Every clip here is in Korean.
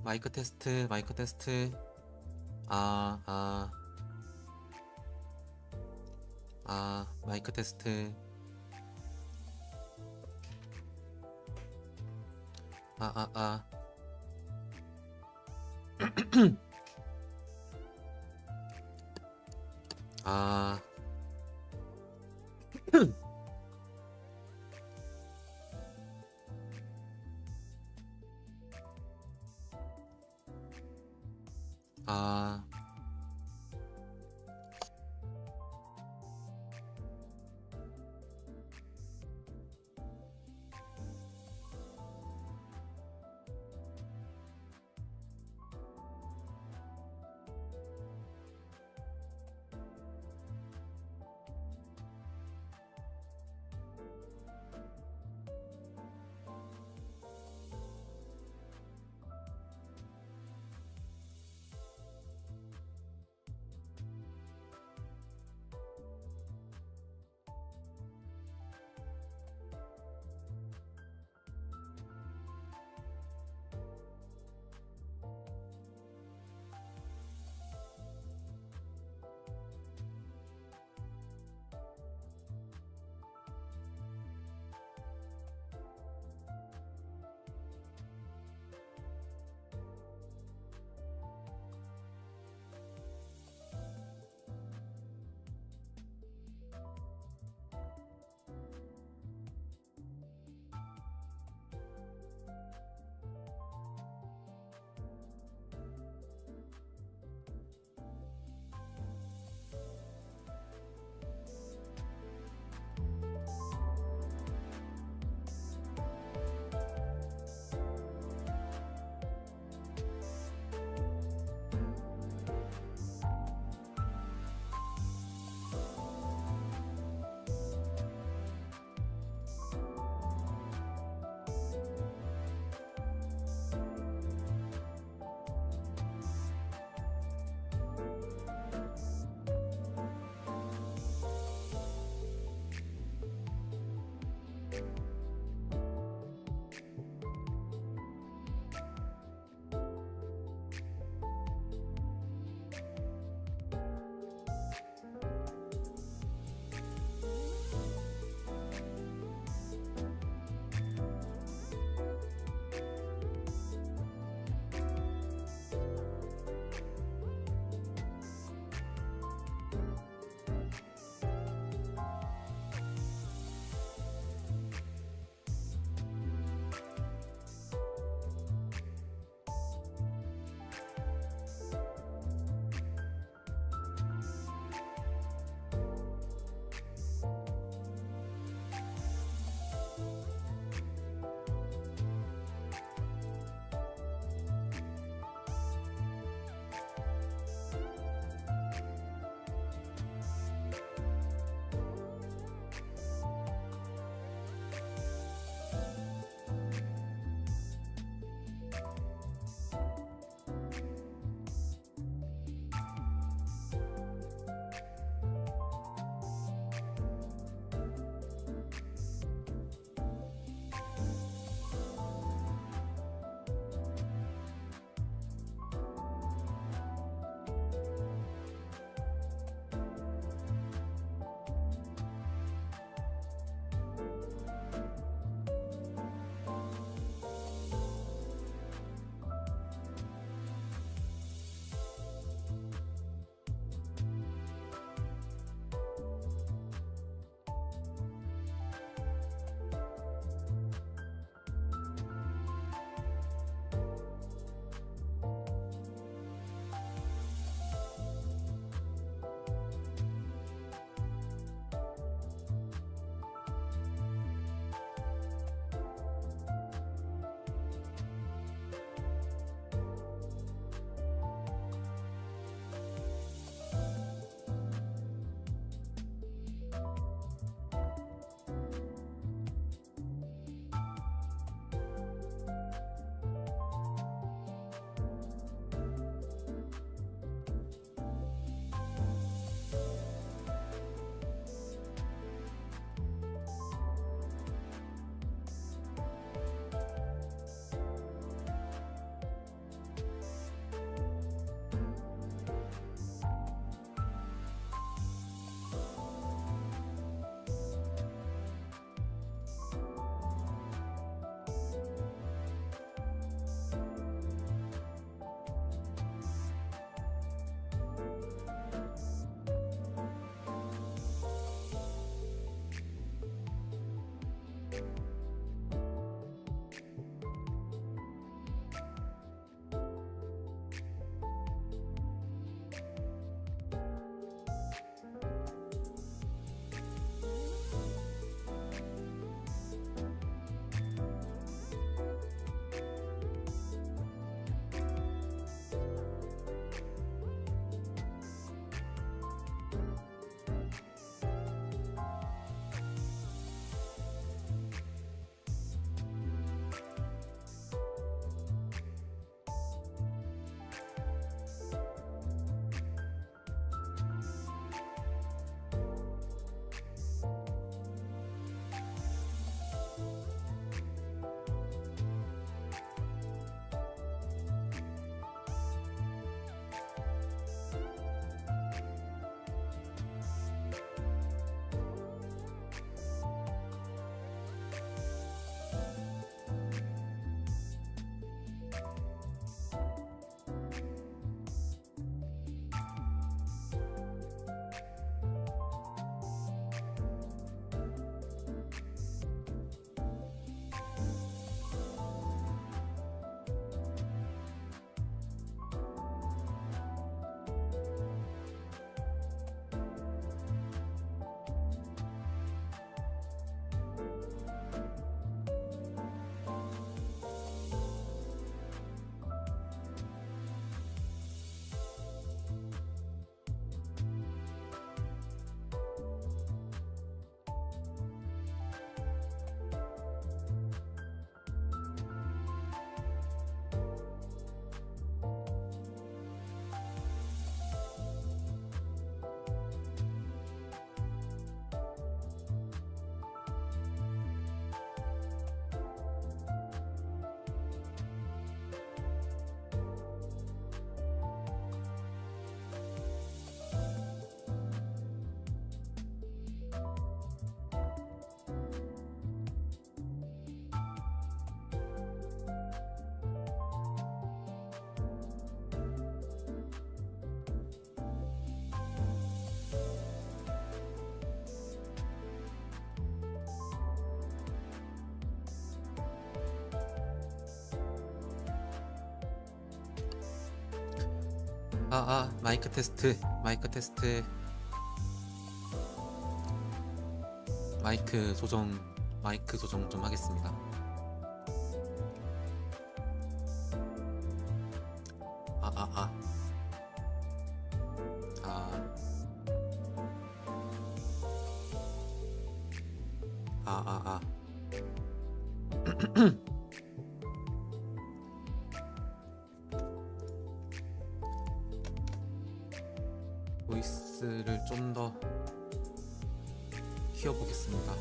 마이크 테스트, 마이크 테스트. 아, 아, 마이크 테스트. 아, 아, 아, 아, 아, 마이크 테스트, 마이크 테스트. 마이크 조정 좀 하겠습니다. 아, 아, 아. 보이스를 좀 더 키워보겠습니다.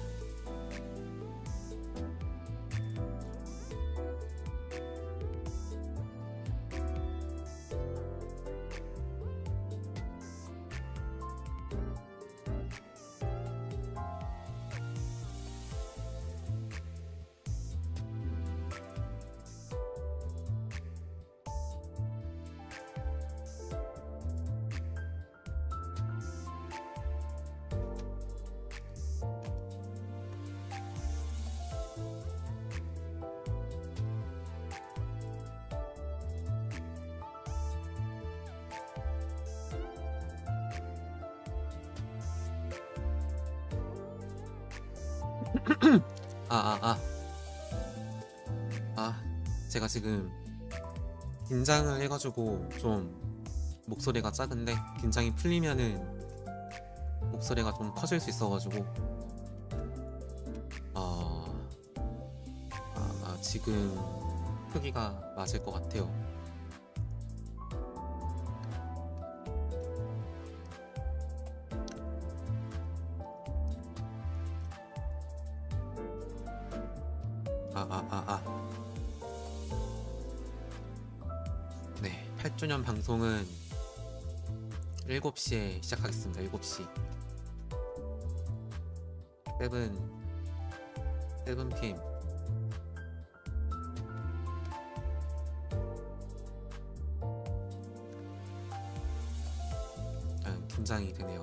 제가 지금 긴장을 해가지고 좀 목소리가 작은데, 긴장이 풀리면은 목소리가 좀 커질 수 있어가지고 지금 크기가 맞을 것 같아요. 네, 8주년 방송은 7시에 시작하겠습니다. 7시. 7pm. 긴장이 되네요.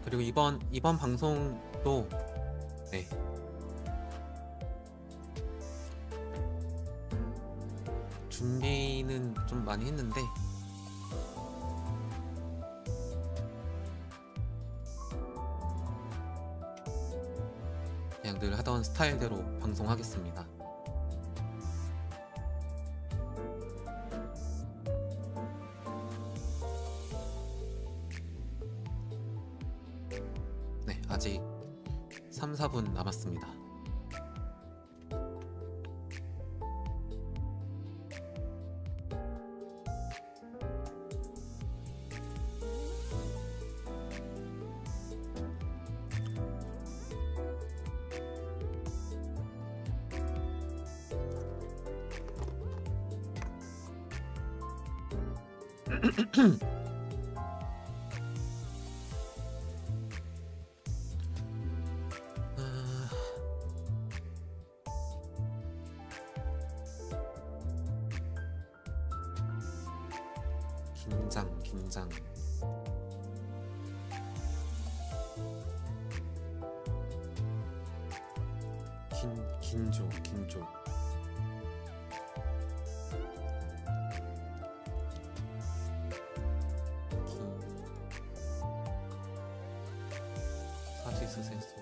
그리고 이번 방송도 네, 준비는 좀 많이 했는데 그냥 늘 하던 스타일대로 방송하겠습니다. 네, 아직 3, 4분 남았습니다. 긴장. 긴조. 사시스세소.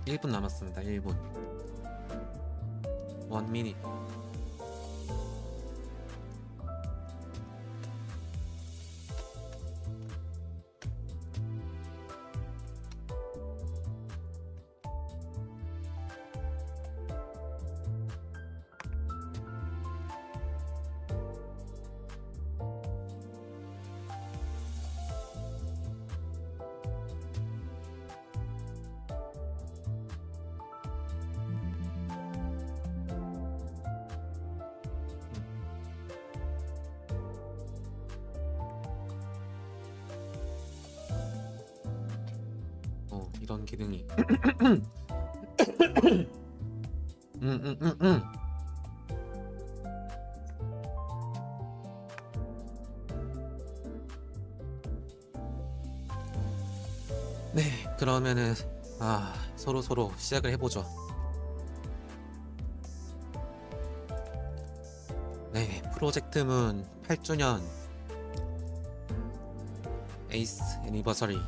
1분 남았습니다. 1분. 1 minute. 이런 기능이 네, 그러면은 서로 시작을 해보죠. 네, 프로젝트문 8주년 에이스 애니버서리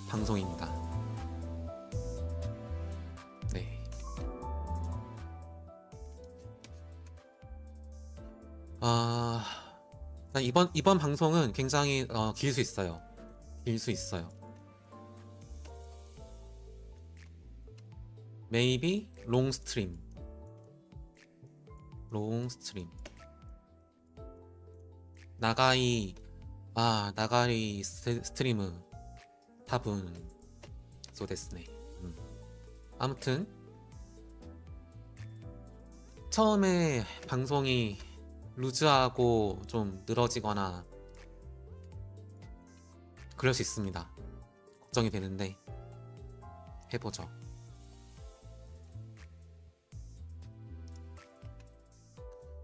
방송입니다. 네. 이번 방송은 굉장히 길 수 있어요. 길 수 있어요. Maybe long stream. 나가이 스트리무 타분 소데스네. 아무튼 처음에 방송이 루즈하고 좀 늘어지거나 그럴 수 있습니다. 걱정이 되는데 해보죠.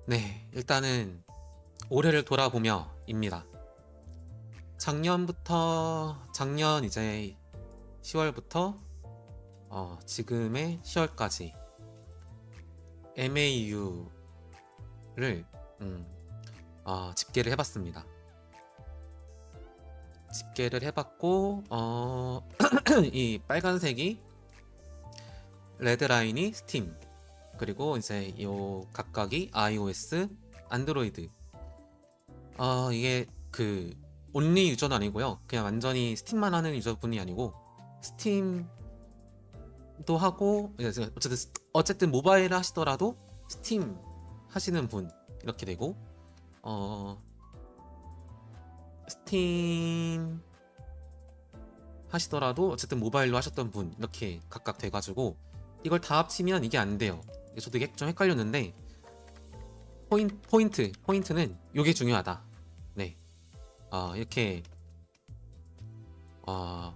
네, 일단은 올해를 돌아보며입니다. 작년 이제 10월부터 지금의 10월까지 MAU를 집계를 해봤습니다. 집계를 해봤고 이 빨간색이 레드라인이 스팀, 그리고 이제 요 각각이 iOS, 안드로이드. 이게 그 온리 유저는 아니고요. 그냥 완전히 스팀만 하는 유저분이 아니고 스팀도 하고 어쨌든 모바일 하시더라도 스팀 하시는 분 이렇게 되고 스팀 하시더라도 어쨌든 모바일로 하셨던 분 이렇게 각각 돼가지고 이걸 다 합치면 이게 안 돼요. 저도 이게 좀 헷갈렸는데 포인트는 이게 중요하다. 네, 이렇게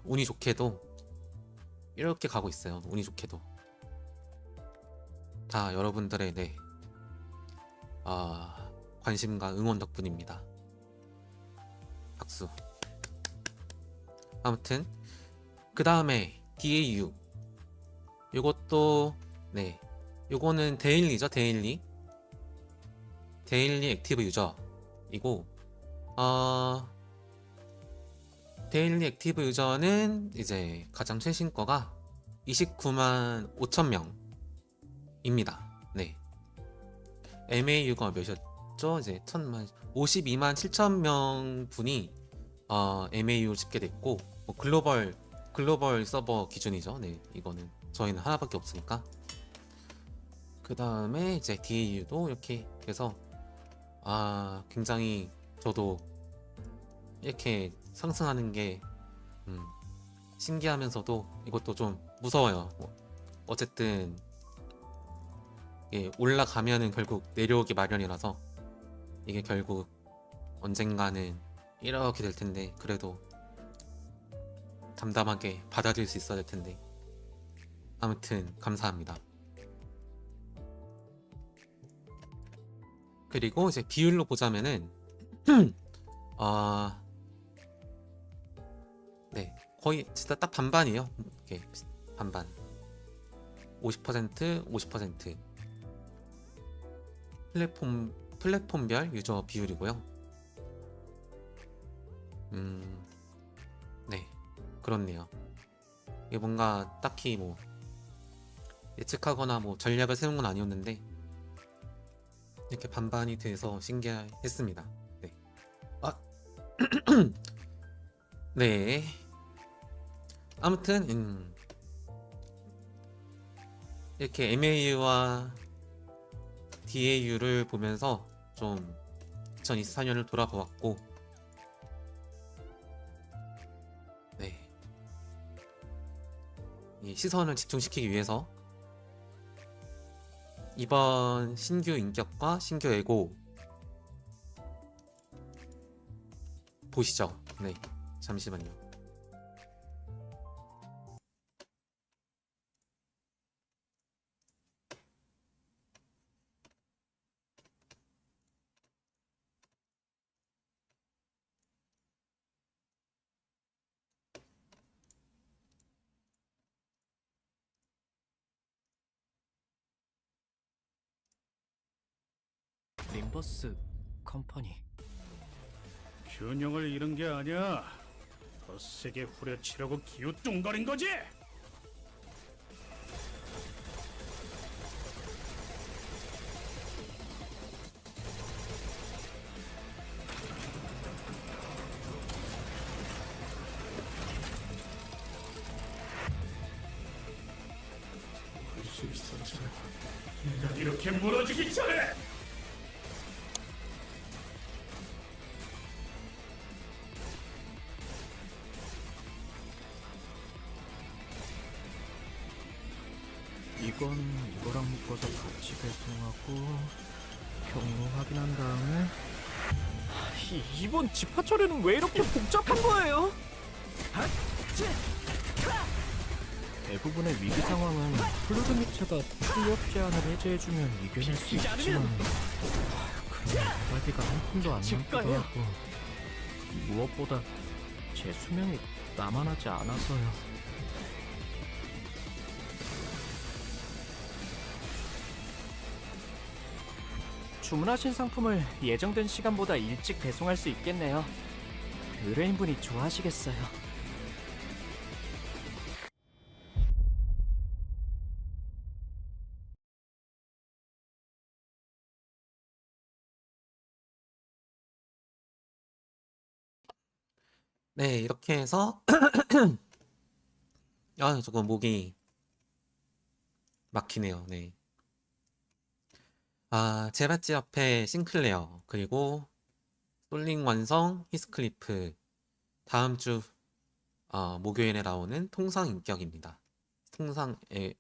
운이 좋게도 이렇게 가고 있어요. 운이 좋게도 다 여러분들의 관심과 응원 덕분입니다. 박수. 아무튼 그 다음에 DAU 요것도 요거는 데일리죠. 데일리 액티브 유저이고 데일리 액티브 유저는 이제 가장 최신 거가 29만 5천 명입니다. 네. MAU가 몇이었죠? 이제 52만 7천 명 분이 MAU 집계됐고 글로벌 서버 기준이죠. 네, 이거는 저희는 하나밖에 없으니까. 그 다음에 이제 DAU도 이렇게 해서 굉장히 저도 이렇게 상승하는 게 신기하면서도 이것도 좀 무서워요. 어쨌든 올라가면은 결국 내려오기 마련이라서 이게 결국 언젠가는 이렇게 될 텐데, 그래도 담담하게 받아들일 수 있어야 될 텐데. 아무튼 감사합니다. 그리고 이제 비율로 보자면은 네, 거의 진짜 딱 반반이에요. 이렇게 반반. 50% 플랫폼별 유저 비율이고요. 네, 그렇네요. 이게 뭔가 딱히 뭐 예측하거나 뭐 전략을 세운 건 아니었는데 이렇게 반반이 돼서 신기했습니다. 네. 네. 아무튼 이렇게 MAU와 DAU를 보면서 좀 2024년을 돌아보았고, 네, 이 시선을 집중시키기 위해서 이번 신규 인격과 신규 에고 보시죠. 네, 잠시만요. 림버스 컴퍼니. 균형을 잃은 게 아니야. 더 세게 후려치려고 기우뚱거린 거지. 할 수 있었잖아. 내가 이렇게 무너지기 전에. 이건 이거랑 묶어서 같이 배송하고 경로 확인한 다음에. 이번 집화 처리는 왜 이렇게 복잡한 거예요? 대부분의 위기 상황은 플루드 미체가 출력 제한을 해제해주면 이겨낼 수 있지만 그런 발디가 한 푼도 안 남기도 하고 무엇보다 제 수명이 나만하지 않아서요. 주문하신 상품을 예정된 시간보다 일찍 배송할 수 있겠네요. 의뢰인분이 좋아하시겠어요. 네, 이렇게 해서 조금 목이 막히네요. 네. 제바찌 옆에 싱클레어, 그리고 솔링 완성 히스클리프, 다음 주 목요일에 나오는 통상인격입니다. 통상에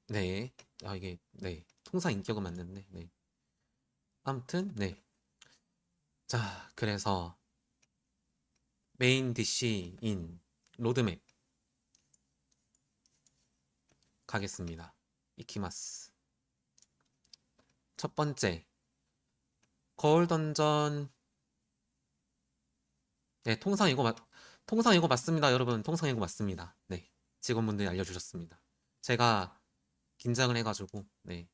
네, 이게 네 통상인격은 맞는데 네. 아무튼 네. 자, 그래서 메인 DC인 로드맵 가겠습니다. 이키마스. 첫 번째, 거울 던전. 네, 통상 이거 맞습니다, 여러분. 통상 이거 맞습니다. 네, 직원분들이 알려주셨습니다. 제가 긴장을 해가지고 네,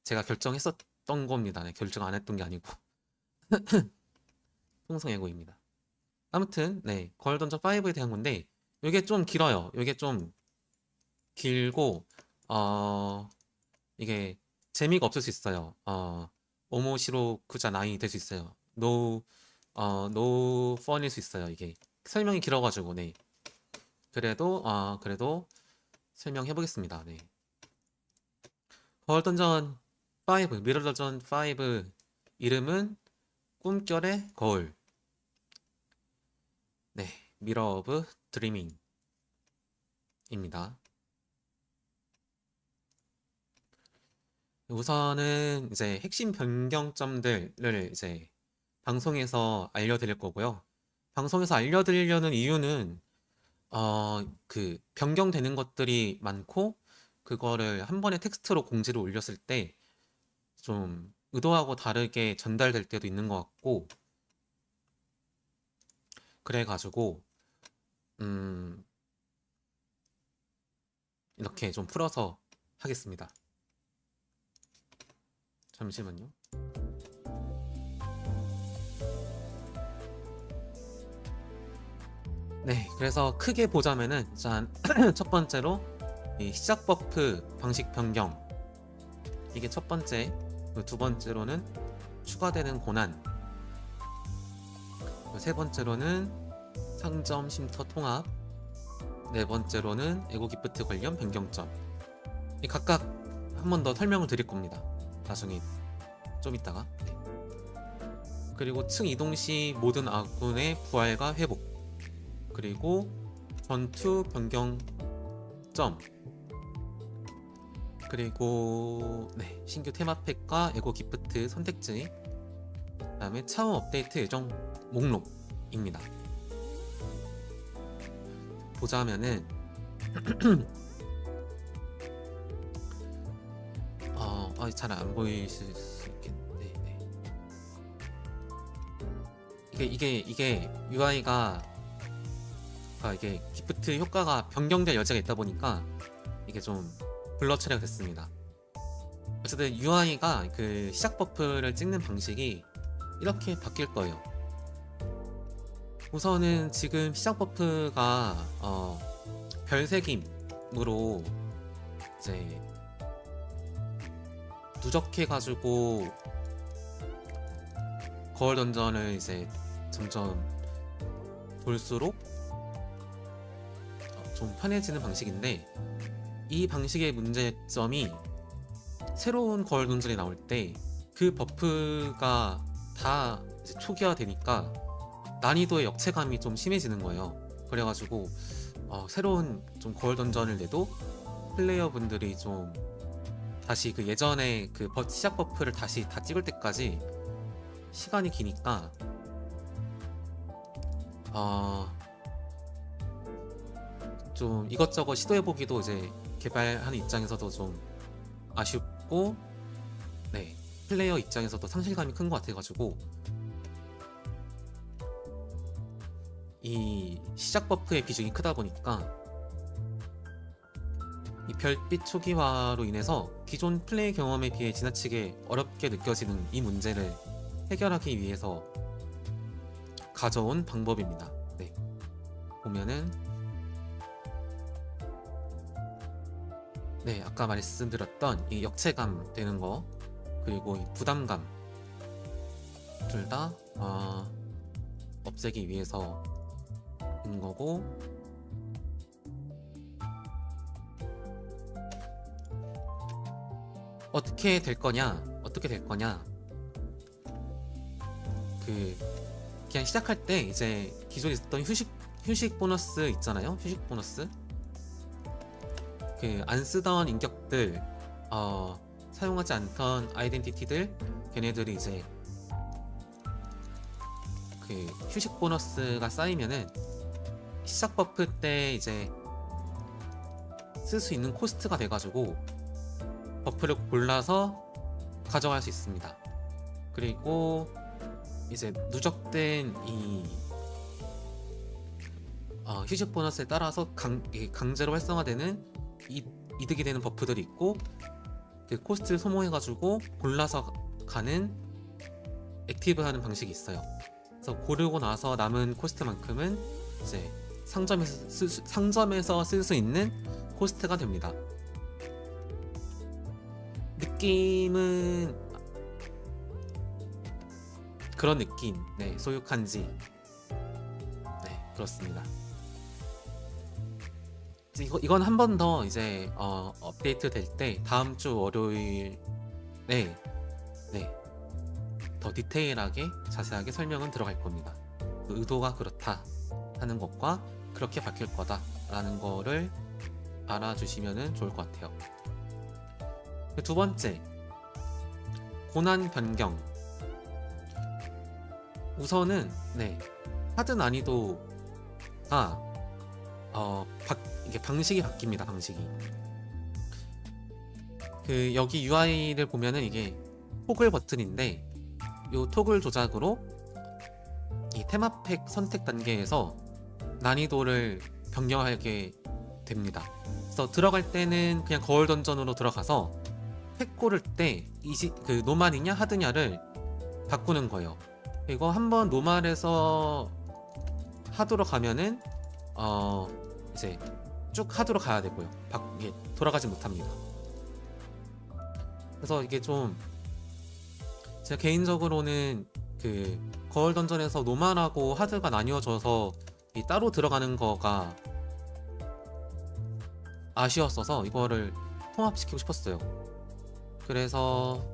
제가 결정했었던 겁니다. 네, 결정 안 했던 게 아니고 통상 예고입니다. 아무튼 네, 거울 던전 5에 대한 건데 이게 좀 길어요. 이게 좀 길고 이게 재미가 없을 수 있어요. 오모시로 쿠자 나이 될 수 있어요. 노 펀일 수 있어요. 이게 설명이 길어가지고 네. 그래도 설명해 보겠습니다. 네. 거울 던전 5, 미러 던전 5 이름은 꿈결의 거울. 네, 미러 오브 드리밍입니다. 우선은 이제 핵심 변경점들을 이제 방송에서 알려드릴 거고요. 방송에서 알려드리려는 이유는 그 변경되는 것들이 많고 그거를 한 번에 텍스트로 공지를 올렸을 때 좀 의도하고 다르게 전달될 때도 있는 것 같고 그래가지고 이렇게 좀 풀어서 하겠습니다. 잠시만요. 네, 그래서 크게 보자면은 짠 첫 번째로 이 시작 버프 방식 변경, 이게 첫 번째. 두 번째로는 추가되는 고난, 세 번째로는 상점 쉼터 통합, 네 번째로는 에고 기프트 관련 변경점. 이 각각 한 번 더 설명을 드릴 겁니다. 나중에 좀 이따가. 네. 그리고 층 이동 시 모든 아군의 부활과 회복, 그리고 전투 변경점, 그리고 네, 신규 테마팩과 에고 기프트 선택지, 그 다음에 차후 업데이트 예정 목록입니다. 보자면은 잘 안 보이실 수 있겠는데 네. 이게 UI가 이게 기프트 효과가 변경될 여지가 있다 보니까 이게 좀 블러 처리가 됐습니다. 어쨌든 UI가 그 시작 버프를 찍는 방식이 이렇게 바뀔 거예요. 우선은 지금 시작 버프가 별색임으로 이제 누적해가지고 거울 던전을 이제 점점 볼수록 좀 편해지는 방식인데, 이 방식의 문제점이 새로운 거울 던전이 나올 때 그 버프가 다 이제 초기화되니까 난이도의 역체감이 좀 심해지는 거예요. 그래가지고 새로운 좀 거울 던전을 내도 플레이어분들이 좀 다시 그 예전에 그 시작 버프를 다시 다 찍을 때까지 시간이 기니까 좀 이것저것 시도해보기도 이제 개발하는 입장에서도 좀 아쉽고, 네, 플레이어 입장에서도 상실감이 큰 것 같아가지고 이 시작 버프의 비중이 크다 보니까 이 별빛 초기화로 인해서 기존 플레이 경험에 비해 지나치게 어렵게 느껴지는 이 문제를 해결하기 위해서 가져온 방법입니다. 네, 보면은 네, 아까 말씀드렸던 이 역체감 되는 거, 그리고 이 부담감 둘 다 없애기 위해서인 거고, 어떻게 될 거냐 그냥 시작할 때 이제 기존에 있었던 휴식 보너스 있잖아요. 휴식 보너스, 그 안 쓰던 인격들, 사용하지 않던 아이덴티티들, 걔네들이 이제 그 휴식 보너스가 쌓이면은 시작 버프 때 이제 쓸 수 있는 코스트가 돼가지고 버프를 골라서 가져갈 수 있습니다. 그리고 이제 누적된 이 휴식 보너스에 따라서 강제로 활성화되는 이득이 되는 버프들이 있고, 그 코스트를 소모해가지고 골라서 가는 액티브하는 방식이 있어요. 그래서 고르고 나서 남은 코스트만큼은 이제 상점에서 쓸 수 있는 코스트가 됩니다. 느낌은 그런 느낌, 네, 소유칸지, 네, 그렇습니다. 이건 한 번 더 이제 업데이트 될 때 다음 주 월요일에 더 디테일하게 자세하게 설명은 들어갈 겁니다. 그 의도가 그렇다 하는 것과 그렇게 바뀔 거다라는 거를 알아주시면 좋을 것 같아요. 두 번째, 고난 변경. 우선은 하드 난이도가 이게 방식이 바뀝니다. 그 여기 UI를 보면은 이게 토글 버튼인데, 이 토글 조작으로 이 테마팩 선택 단계에서 난이도를 변경하게 됩니다. 그래서 들어갈 때는 그냥 거울 던전으로 들어가서 팩 고를 때 그 노말이냐 하드냐를 바꾸는 거예요. 이거 한번 노말에서 하드로 가면은 이제 쭉 하드로 가야 되고요. 이게 돌아가지 못합니다. 그래서 이게 좀 제가 개인적으로는 그 거울 던전에서 노말하고 하드가 나뉘어져서 이 따로 들어가는 거가 아쉬웠어서 이거를 통합시키고 싶었어요. 그래서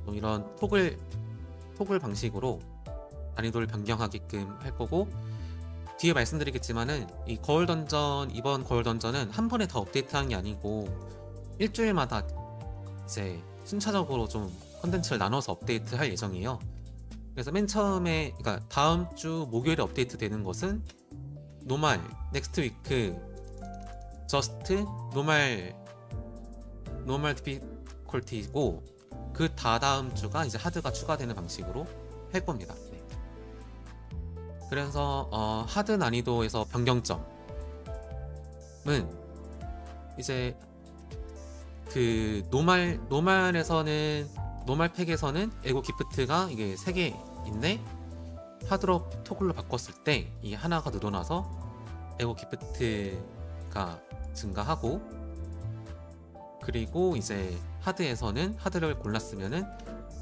좀 이런 토글 방식으로 난이도를 변경하게끔 할 거고, 뒤에 말씀드리겠지만은 이 이번 거울 던전은 한 번에 다 업데이트하는 게 아니고 일주일마다 이제 순차적으로 좀 컨텐츠를 나눠서 업데이트 할 예정이에요. 그래서 맨 처음에, 그러니까 다음 주 목요일에 업데이트 되는 것은 노말, 넥스트 위크 저스트, 노말 디피컬티고, 그 다다음 주가 이제 하드가 추가되는 방식으로 할 겁니다. 그래서 하드 난이도에서 변경점, 이제 그 노말에서는 노말 팩에서는 에고 기프트가 이게 3개인데 하드업 토글로 바꿨을 때 이 하나가 늘어나서 에고 기프트가 증가하고, 그리고 이제 하드에서는 하드를 골랐으면은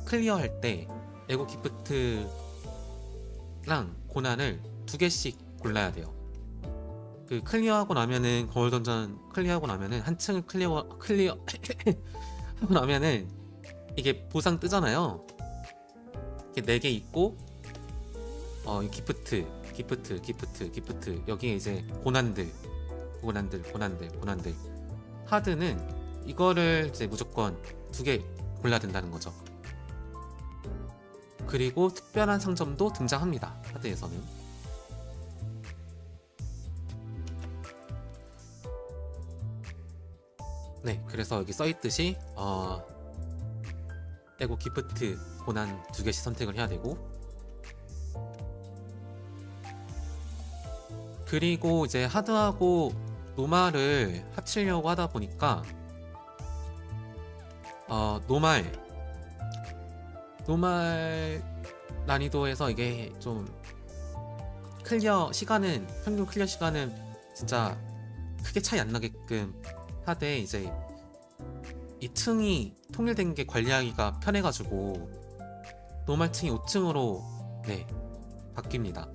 클리어할 때 에고 기프트랑 고난을 2개씩 골라야 돼요. 그 클리어하고 나면은 거울 던전 클리어하고 나면은 한 층을 클리어 하고 나면은 이게 보상 뜨잖아요. 이게 4개 있고 이 기프트 여기에 이제 고난들 하드는 이거를 이제 무조건 2개 골라야 된다는 거죠. 그리고 특별한 상점도 등장합니다. 하드에서는. 네, 그래서 여기 써있듯이 에고 기프트 고난 2개씩 선택을 해야 되고, 그리고 이제 하드하고 노말을 합치려고 하다 보니까 노말 난이도에서 이게 좀 평균 클리어 시간은 진짜 크게 차이 안 나게끔 하되, 이제 이 층이 통일된 게 관리하기가 편해가지고 노말 층이 5층으로 네 바뀝니다.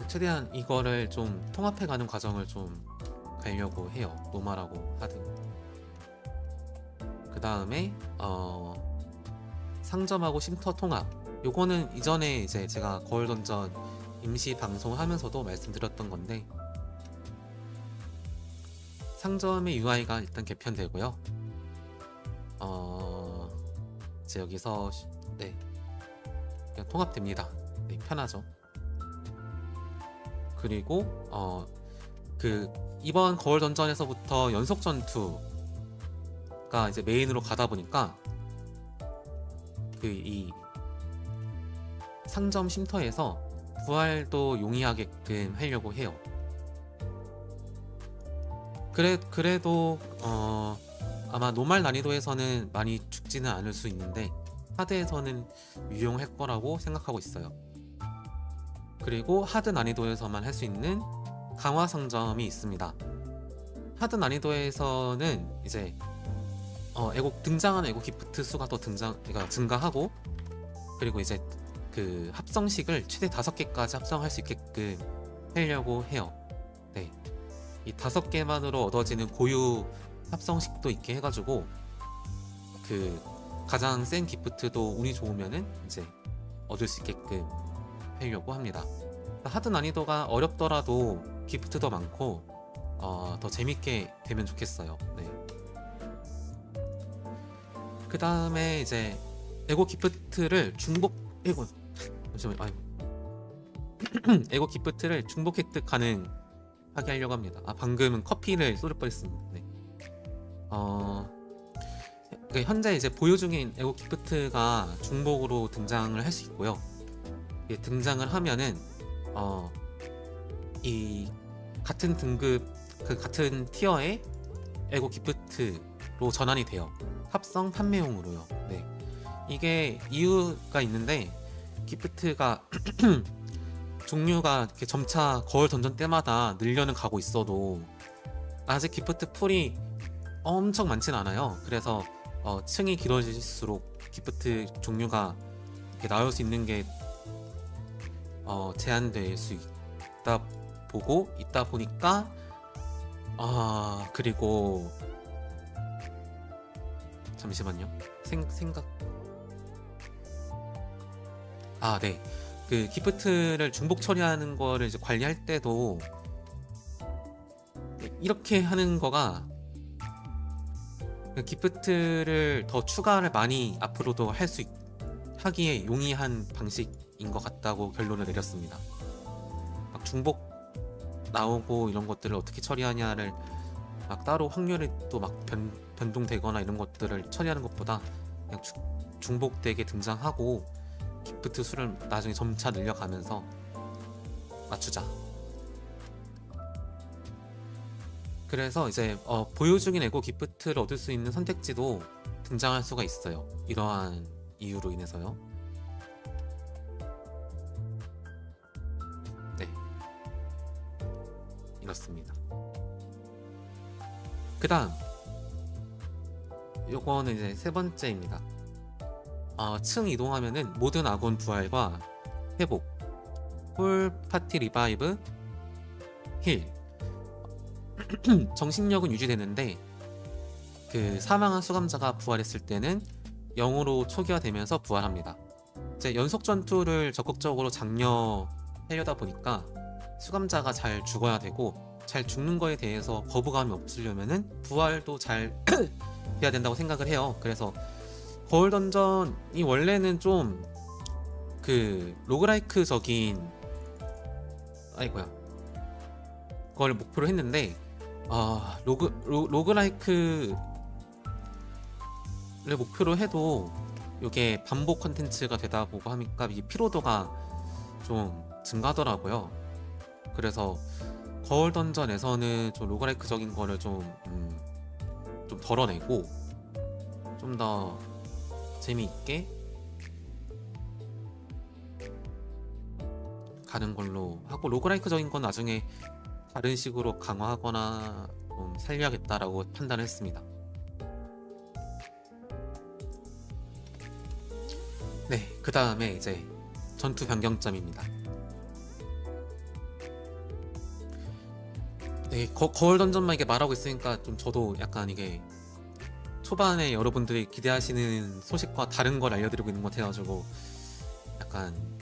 최대한 이거를 좀 통합해가는 과정을 좀 가려고 해요. 노말하고 하드. 그 다음에 상점하고 쉼터 통합. 요거는 이전에 이제 제가 거울 던전 임시 방송하면서도 말씀드렸던 건데, 상점의 UI가 일단 개편되고요. 이제 여기서 네 그냥 통합됩니다. 네, 편하죠. 그리고 그 이번 거울 던전에서부터 연속 전투가 이제 메인으로 가다 보니까 그 이 상점 쉼터에서 부활도 용이하게끔 하려고 해요. 그래도 아마 노말 난이도에서는 많이 죽지는 않을 수 있는데 하드에서는 유용할 거라고 생각하고 있어요. 그리고 하드 난이도에서만 할 수 있는 강화 상점이 있습니다. 하드 난이도에서는 이제 등장하는 에고 기프트 수가 더 증가하고, 그리고 이제 그 합성식을 최대 5개까지 합성할 수 있게끔 하려고 해요. 네, 이 5개만으로 얻어지는 고유 합성식도 있게 해가지고 그 가장 센 기프트도 운이 좋으면은 이제 얻을 수 있게끔 하려고 합니다. 하드 난이도가 어렵더라도 기프트도 많고 더 재밌게 되면 좋겠어요. 네. 그 다음에 이제 에고 기프트를 에고 기프트를 중복 획득 가능하게 하려고 합니다. 방금은 커피를 쏟을 뻔했습니다. 네. 그러니까 현재 이제 보유 중인 에고 기프트가 중복으로 등장을 할 수 있고요. 등장을 하면은 이 같은 등급 같은 티어의 에고 기프트로 전환이 돼요. 합성 판매용으로요. 네. 이게 이유가 있는데, 기프트가 종류가 이렇게 점차 거울 던전 때마다 늘려는 가고 있어도 아직 기프트 풀이 엄청 많진 않아요. 그래서 층이 길어질수록 기프트 종류가 이렇게 나올 수 있는 게 제한될 수 있다 보니까 그리고 잠시만요. 네. 그 기프트를 중복 처리하는 거를 이제 관리할 때도 이렇게 하는 거가 기프트를 더 추가를 많이 앞으로도 하기에 용이한 방식인 것 같다고 결론을 내렸습니다. 막 중복 나오고 이런 것들을 어떻게 처리하냐를 막 따로 확률이 또 막 변동되거나 이런 것들을 처리하는 것보다 그냥 중복되게 등장하고 기프트 수를 나중에 점차 늘려가면서 맞추자. 그래서 이제 보유 중인 에고 기프트를 얻을 수 있는 선택지도 등장할 수가 있어요. 이러한 이유로 인해서요. 네, 이렇습니다. 그 다음 요거는 이제 세 번째입니다. 층 이동하면은 모든 아군 부활과 회복, 홀 파티 리바이브, 힐, 정신력은 유지되는데 그 사망한 수감자가 부활했을 때는 0으로 초기화되면서 부활합니다. 이제 연속 전투를 적극적으로 장려하려다 보니까 수감자가 잘 죽어야 되고, 잘 죽는 거에 대해서 거부감이 없으려면은 부활도 잘 해야 된다고 생각을 해요. 그래서 거울 던전이 원래는 좀 그 로그라이크적인 그걸 목표로 했는데 로그라이크를 목표로 해도 이게 반복 컨텐츠가 되다 보고 하니까 이 피로도가 좀 증가하더라고요. 그래서 거울 던전에서는 좀 로그라이크적인 거를 좀 덜어내고 좀 더 재미있게 가는 걸로 하고, 로그라이크적인 건 나중에 다른 식으로 강화하거나 좀 살려야겠다라고 판단했습니다. 네, 그 다음에 이제 전투 변경점입니다. 네, 거울 던전만 이게 말하고 있으니까 좀 저도 약간 이게 초반에 여러분들이 기대하시는 소식과 다른 걸 알려드리고 있는 것 같아가지고 약간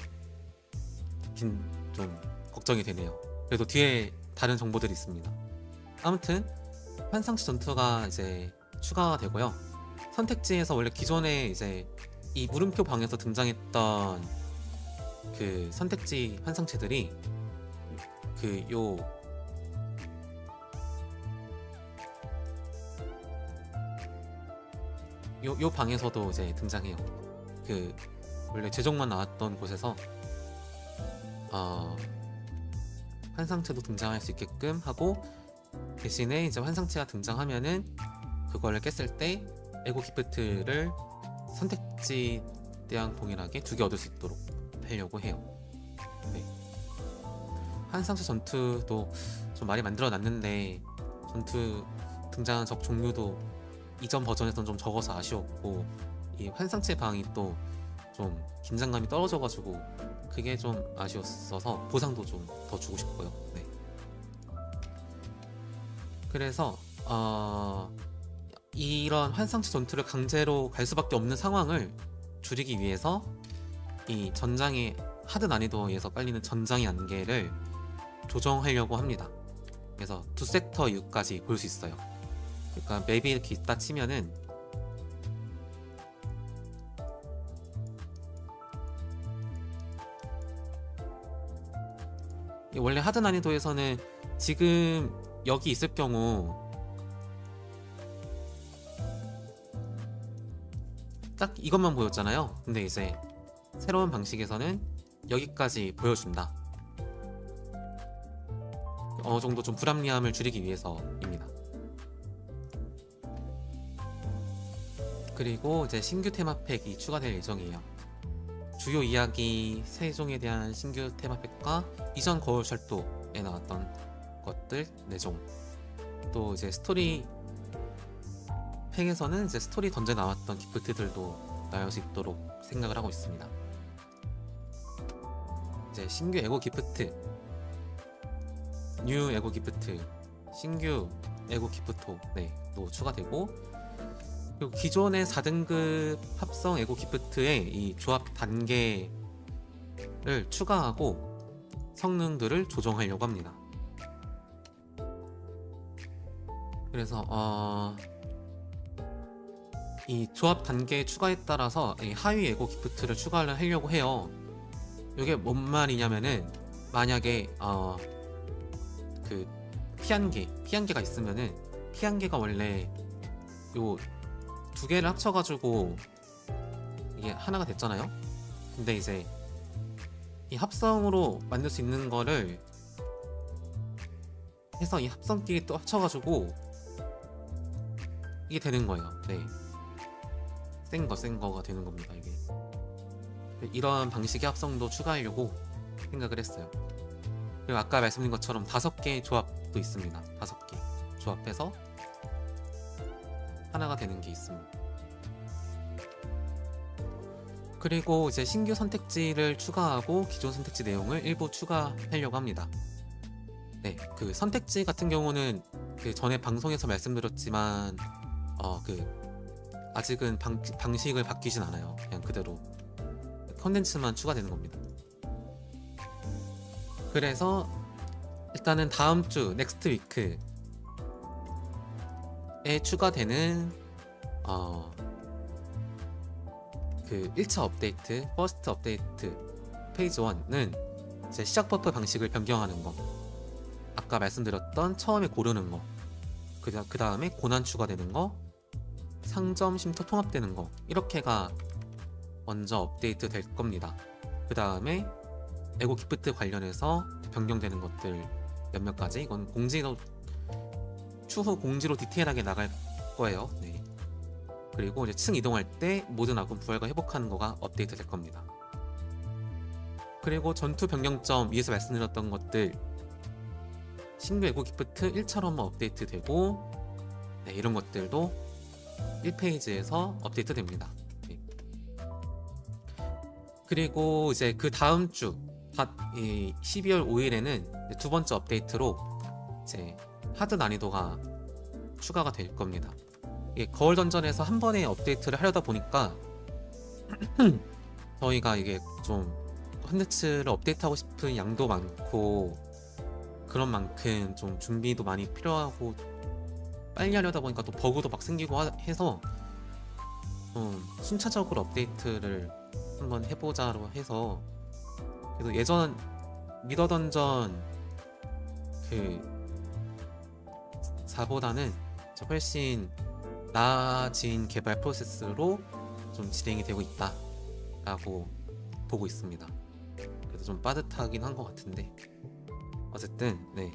좀 걱정이 되네요. 그래도 뒤에 다른 정보들이 있습니다. 아무튼 환상치 전투가 이제 추가가 되고요. 선택지에서 원래 기존에 이제 이 물음표 방에서 등장했던 그 선택지 환상체들이 요 방에서도 이제 등장해요. 그 원래 제종만 나왔던 곳에서 환상체도 등장할 수 있게끔 하고, 대신에 이제 환상체가 등장하면은 그걸 깼을 때 에고 기프트를 선택지 때랑 동일하게 2개 얻을 수 있도록 하려고 해요. 네. 환상체 전투도 좀 많이 만들어 놨는데 전투 등장한 적 종류도 이전 버전에서는 좀 적어서 아쉬웠고, 이 환상체 방이 또 좀 긴장감이 떨어져가지고 그게 좀 아쉬웠어서 보상도 좀 더 주고 싶고요. 네. 그래서 이런 환상체 전투를 강제로 갈 수밖에 없는 상황을 줄이기 위해서 이 전장의 하드 난이도에서 깔리는 전장의 안개를 조정하려고 합니다. 그래서 2섹터 이후까지 볼 수 있어요. 그러니까 맵이 이렇게 있다 치면은 원래 하드 난이도에서는 지금 여기 있을 경우 딱 이것만 보였잖아요. 근데 이제 새로운 방식에서는 여기까지 보여준다. 어느 정도 좀 불합리함을 줄이기 위해서입니다. 그리고 이제 신규 테마팩이 추가될 예정이에요. 주요 이야기 3종에 대한 신규 테마팩과 이전 거울 철도에 나왔던 것들 4종, 또 이제 스토리 팩에서는 이제 스토리 던전에 나왔던 기프트들도 나올 수 있도록 생각을 하고 있습니다. 이제 신규 에고 기프트, 뉴 에고 기프트, 신규 에고 기프토 또 추가되고, 그리고 기존의 4등급 합성 에고 기프트의 이 조합 단계를 추가하고 성능들을 조정하려고 합니다. 그래서 이 조합 단계 추가에 따라서 이 하위 에고 기프트를 추가를 하려고 해요. 이게 뭔 말이냐면은 만약에 그 피한개가 있으면은, 피한개가 원래 요 2개를 합쳐가지고 이게 하나가 됐잖아요. 근데 이제 이 합성으로 만들 수 있는 거를 해서 이 합성끼리 또 합쳐가지고 이게 되는 거예요. 네. 센 거가 되는 겁니다, 이게. 이런 방식의 합성도 추가하려고 생각을 했어요. 그리고 아까 말씀드린 것처럼 5개의 조합도 있습니다. 5개 조합해서 하나가 되는 게 있습니다. 그리고 이제 신규 선택지를 추가하고 기존 선택지 내용을 일부 추가하려고 합니다. 네, 그 선택지 같은 경우는 그 전에 방송에서 말씀드렸지만 아직은 방식을 바뀌진 않아요. 그냥 그대로 컨텐츠만 추가되는 겁니다. 그래서 일단은 다음 주 넥스트 위크에 추가되는 그 1차 업데이트, 퍼스트 업데이트 페이지 1은 이제 시작 버프 방식을 변경하는 거, 아까 말씀드렸던 처음에 고르는 거, 그 다음에 고난 추가되는 거, 상점 쉼터 통합되는 거, 이렇게가 먼저 업데이트 될 겁니다. 그 다음에 에고 기프트 관련해서 변경되는 것들 몇몇 가지, 이건 추후 공지로 디테일하게 나갈 거예요. 네. 그리고 이제 층 이동할 때 모든 아군 부활과 회복하는 거가 업데이트 될 겁니다. 그리고 전투 변경점 위에서 말씀드렸던 것들, 신규 에고 기프트 1차로만 업데이트 되고, 네, 이런 것들도 1페이지에서 업데이트 됩니다. 네. 그리고 이제 그 다음 주 12월 5일에는 두 번째 업데이트로 이제 하드 난이도가 추가가 될 겁니다. 거울 던전에서 한 번에 업데이트를 하려다 보니까 저희가 이게 좀 컨텐츠를 업데이트하고 싶은 양도 많고, 그런 만큼 좀 준비도 많이 필요하고 빨리 하려다 보니까 또 버그도 막 생기고 해서 좀 순차적으로 업데이트를 한번 해보자로 해서, 그래서 예전 미더 던전 그 4보다는 훨씬 나아진 개발 프로세스로 좀 진행이 되고 있다 라고 보고 있습니다. 그래서 좀 빠듯하긴 한 것 같은데, 어쨌든 네,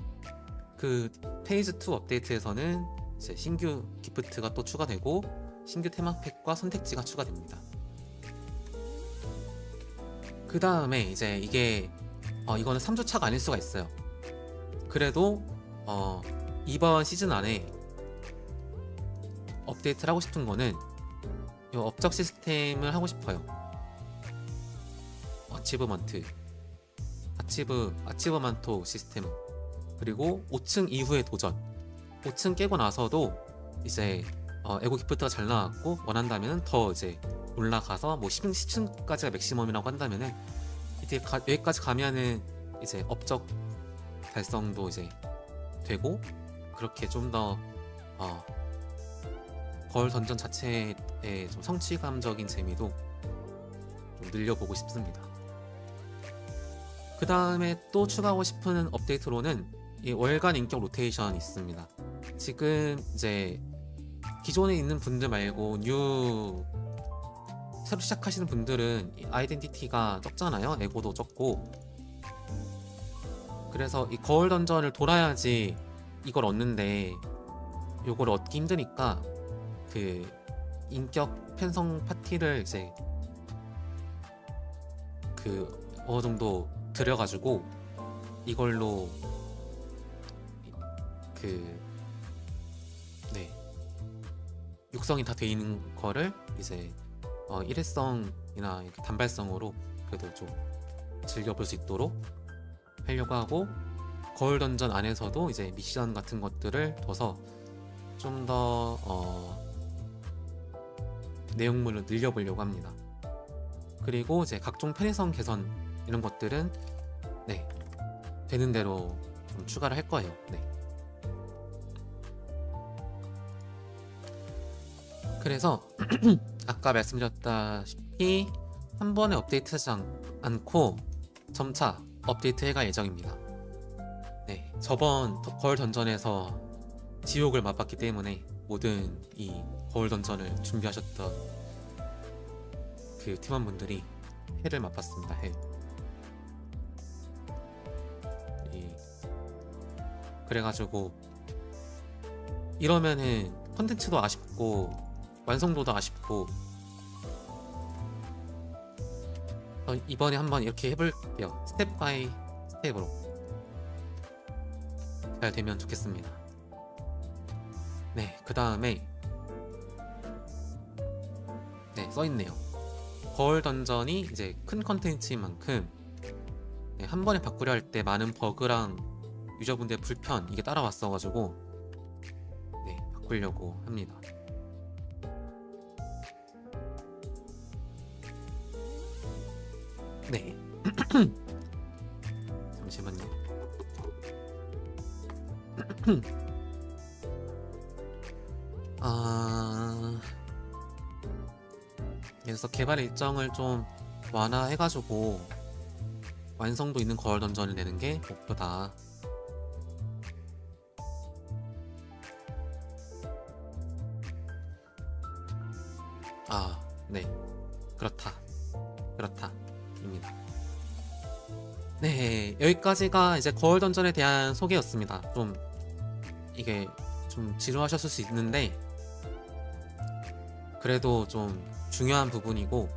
그 페이지 2 업데이트에서는 이제 신규 기프트가 또 추가되고 신규 테마팩과 선택지가 추가됩니다. 그 다음에 이제 이게 이거는 3주차가 아닐 수가 있어요. 그래도 이번 시즌 안에 업데이트를 하고 싶은 거는 이 업적 시스템을 하고 싶어요. 아치브먼트 시스템, 그리고 5층 이후의 도전, 5층 깨고 나서도 이제 에고 기프트가 잘 나왔고 원한다면 더 이제 올라가서 뭐 10층까지가 맥시멈이라고 한다면은 이제 여기까지 가면은 이제 업적 달성도 이제 되고, 그렇게 좀 더 거울 던전 자체의 좀 성취감적인 재미도 좀 늘려보고 싶습니다. 그 다음에 또 추가하고 싶은 업데이트로는 이 월간 인격 로테이션이 있습니다. 지금 이제 기존에 있는 분들 말고 새로 시작하시는 분들은 아이덴티티가 적잖아요. 에고도 적고. 그래서 이 거울 던전을 돌아야지 이걸 얻는데, 요걸 얻기 힘드니까 그 인격 편성 파티를 이제 그 어느 정도 들여가지고 이걸로 육성이 다 돼 있는 거를 이제 일회성이나 이렇게 단발성으로 그래도 좀 즐겨볼 수 있도록 하려고 하고, 거울 던전 안에서도 이제 미션 같은 것들을 둬서 좀 더 내용물을 늘려보려고 합니다. 그리고 이제 각종 편의성 개선 이런 것들은 네, 되는 대로 좀 추가를 할 거예요. 네. 그래서 아까 말씀드렸다시피 한 번에 업데이트하지 않고 점차 업데이트 해갈 예정입니다. 네, 저번 거울 던전에서 지옥을 맛봤기 때문에 모든 이 거울 던전을 준비하셨던 그 팀원분들이 헬을 맛봤습니다. 헬. 그래가지고 이러면은 컨텐츠도 아쉽고 완성도도 아쉽고 이번에 한번 이렇게 해볼게요. 스텝 바이 스텝으로 잘 되면 좋겠습니다. 네, 그 다음에 네, 써있네요. 거울 던전이 이제 큰 컨텐츠인 만큼 네, 한 번에 바꾸려 할 때 많은 버그랑 유저분들의 불편 이게 따라왔어가지고 네, 바꾸려고 합니다. 네. 잠시만요. 그래서 개발 일정을 좀 완화해가지고 완성도 있는 거울 던전을 내는 게 목표다. 네. 그렇다입니다. 네, 여기까지가 이제 거울 던전에 대한 소개였습니다. 좀 이게 좀 지루하셨을 수 있는데 그래도 좀 중요한 부분이고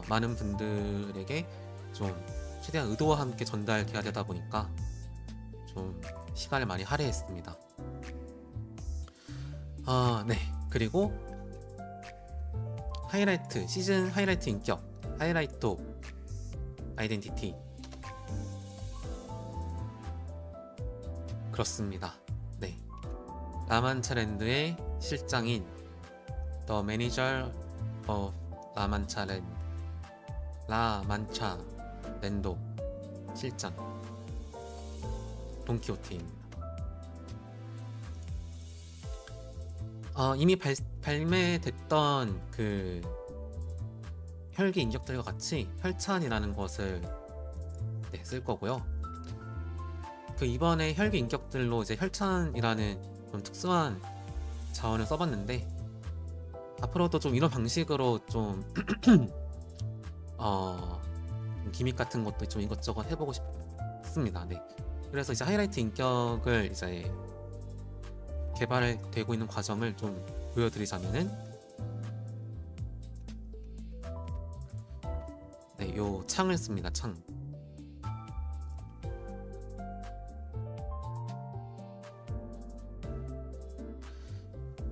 많은 분들에게 좀 최대한 의도와 함께 전달돼야 되다 보니까 좀 시간을 많이 할애했습니다. 네. 그리고 하이라이트, 시즌 하이라이트 인격, 하이라이트 오브 아이덴티티. 그렇습니다. 네. 라만차랜드의 실장인 The Manager of 라만차 랜도 실장 돈키호테입니다. 이미 발매됐던 그 혈기 인격들과 같이 혈찬이라는 것을 네, 쓸 거고요. 그 이번에 혈기 인격들로 이제 혈찬이라는 좀 특수한 자원을 써봤는데 앞으로도 좀 이런 방식으로 좀 기믹 같은 것도 좀 이것저것 해보고 싶습니다. 네. 그래서 이제 하이라이트 인격을 이제 개발되고 있는 과정을 좀 보여드리자면은 네, 요 창을 씁니다. 창.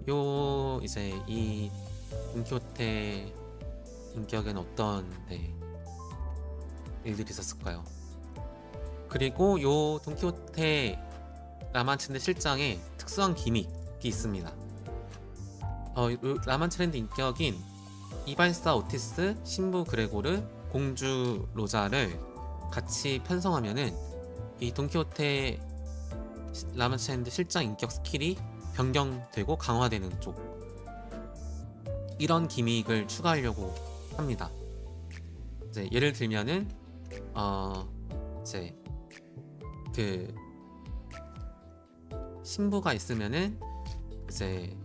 요 이제 이 돈키호테 인격에는 어떤 네, 일들이 있었을까요? 그리고 요 돈키호테 라만차랜드 실장에 특수한 기믹이 있습니다. 라만차랜드 인격인 이발사 오티스, 신부 그레고르, 공주 로자를 같이 편성하면은 이 돈키호테 라만차랜드 실장 인격 스킬이 변경되고 강화되는 쪽, 이런 기믹을 추가하려고 합니다. 이제 예를 들면은 이제 그 신부가 있으면은 이제